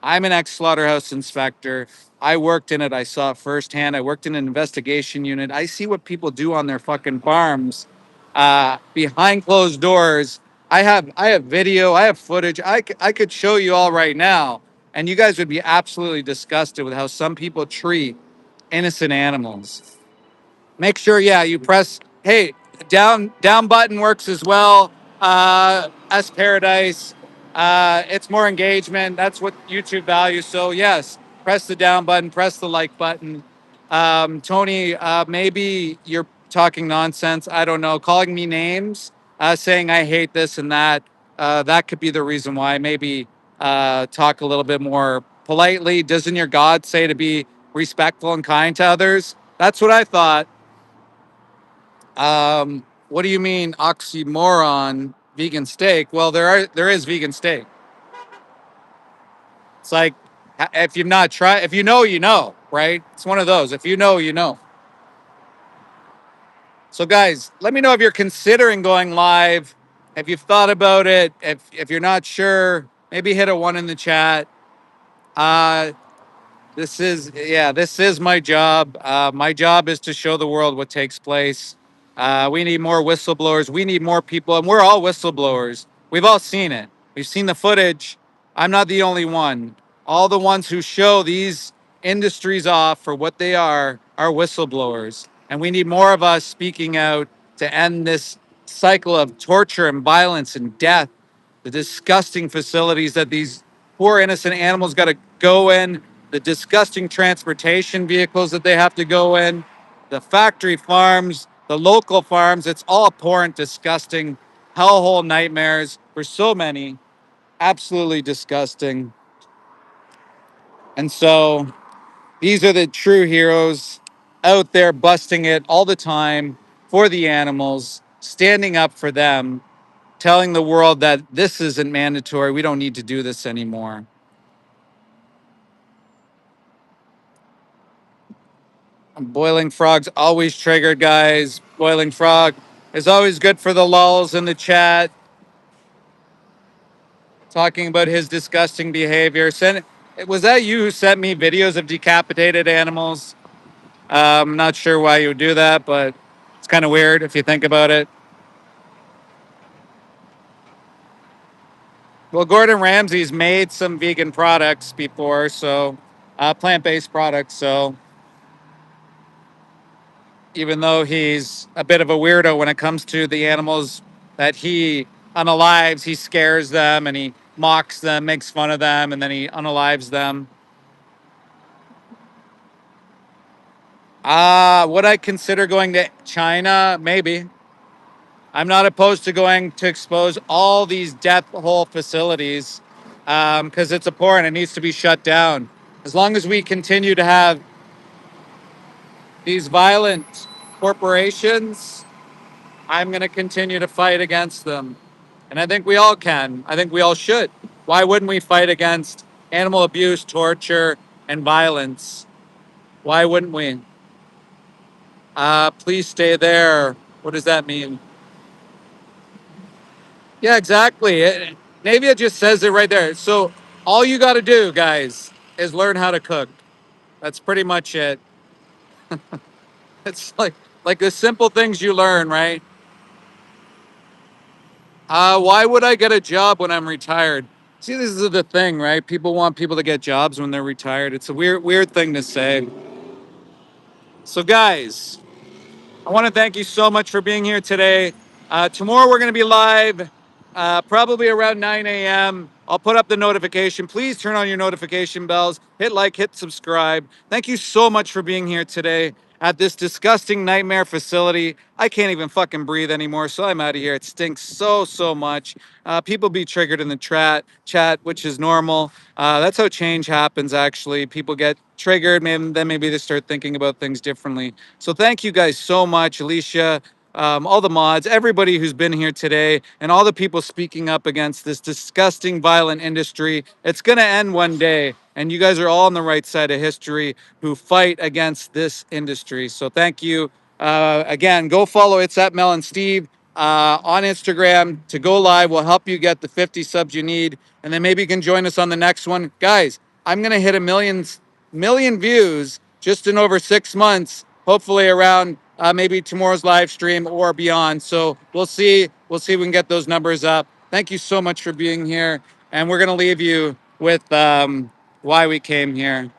I'm an ex-slaughterhouse inspector. I worked in it. I saw it firsthand. I worked in an investigation unit. I see what people do on their fucking farms behind closed doors. I have video. I have footage. I could show you all right now, and you guys would be absolutely disgusted with how some people treat innocent animals. Make sure, yeah, you press. Hey, down button works as well. As Paradise, it's more engagement. That's what YouTube values. So yes, press the down button, press the like button. Tony, maybe you're talking nonsense. I don't know. Calling me names, saying I hate this and that. That could be the reason why. Maybe talk a little bit more politely. Doesn't your God say to be respectful and kind to others? That's what I thought. What do you mean oxymoron? Vegan steak? Well, there is vegan steak. It's like if you've not tried, if you know, you know, right? It's one of those. If you know, you know. So, guys, let me know if you're considering going live. If you've thought about it, if you're not sure, maybe hit a one in the chat. Uh, this is my job. My job is to show the world what takes place. We need more whistleblowers. We need more people, and we're all whistleblowers. We've all seen it. We've seen the footage. I'm not the only one. All the ones who show these industries off for what they are whistleblowers, and we need more of us speaking out to end this cycle of torture and violence and death, the disgusting facilities that these poor innocent animals got to go in, the disgusting transportation vehicles that they have to go in, the factory farms, the local farms. It's all abhorrent, disgusting, hellhole nightmares for so many. Absolutely disgusting. And so these are the true heroes out there busting it all the time for the animals, standing up for them, telling the world that this isn't mandatory. We don't need to do this anymore. Boiling Frog's always triggered, guys. Boiling Frog is always good for the lulls in the chat, talking about his disgusting behavior. Was that you who sent me videos of decapitated animals? I'm not sure why you would do that, but it's kind of weird if you think about it. Well, Gordon Ramsay's made some vegan products before, so plant-based products. So even though he's a bit of a weirdo when it comes to the animals that he unalives, he scares them and he mocks them, makes fun of them, and then he unalives them. Would I consider going to China? Maybe. I'm not opposed to going to expose all these death hole facilities because it's abhorrent. It needs to be shut down. As long as we continue to have these violent corporations, I'm going to continue to fight against them. And I think we all can. I think we all should. Why wouldn't we fight against animal abuse, torture, and violence? Why wouldn't we? Please stay there. What does that mean? Yeah, exactly. Navia just says it right there. So all you got to do, guys, is learn how to cook. That's pretty much it. It's like the simple things you learn, right? Why would I get a job when I'm retired? See, this is the thing, right? People want people to get jobs when they're retired. It's a weird thing to say. So, guys, I want to thank you so much for being here today. Tomorrow we're going to be live, probably around 9 a.m. I'll put up the notification. Please turn on your notification bells. Hit like, hit subscribe. Thank you so much for being here today at this disgusting nightmare facility. I can't even fucking breathe anymore, so I'm out of here. It stinks so much. People be triggered in the chat, which is normal. That's how change happens, actually. People get triggered, then maybe they start thinking about things differently. So thank you guys so much, Alicia, all the mods, everybody who's been here today, and all the people speaking up against this disgusting, violent industry. It's going to end one day, and you guys are all on the right side of history who fight against this industry. So thank you. Again, go follow It's at Mel and Steve on Instagram to go live. We'll help you get the 50 subs you need, and then maybe you can join us on the next one. Guys, I'm going to hit a million views just in over 6 months, hopefully around maybe tomorrow's live stream or beyond. So we'll see. We'll see if we can get those numbers up. Thank you so much for being here. And we're going to leave you with why we came here.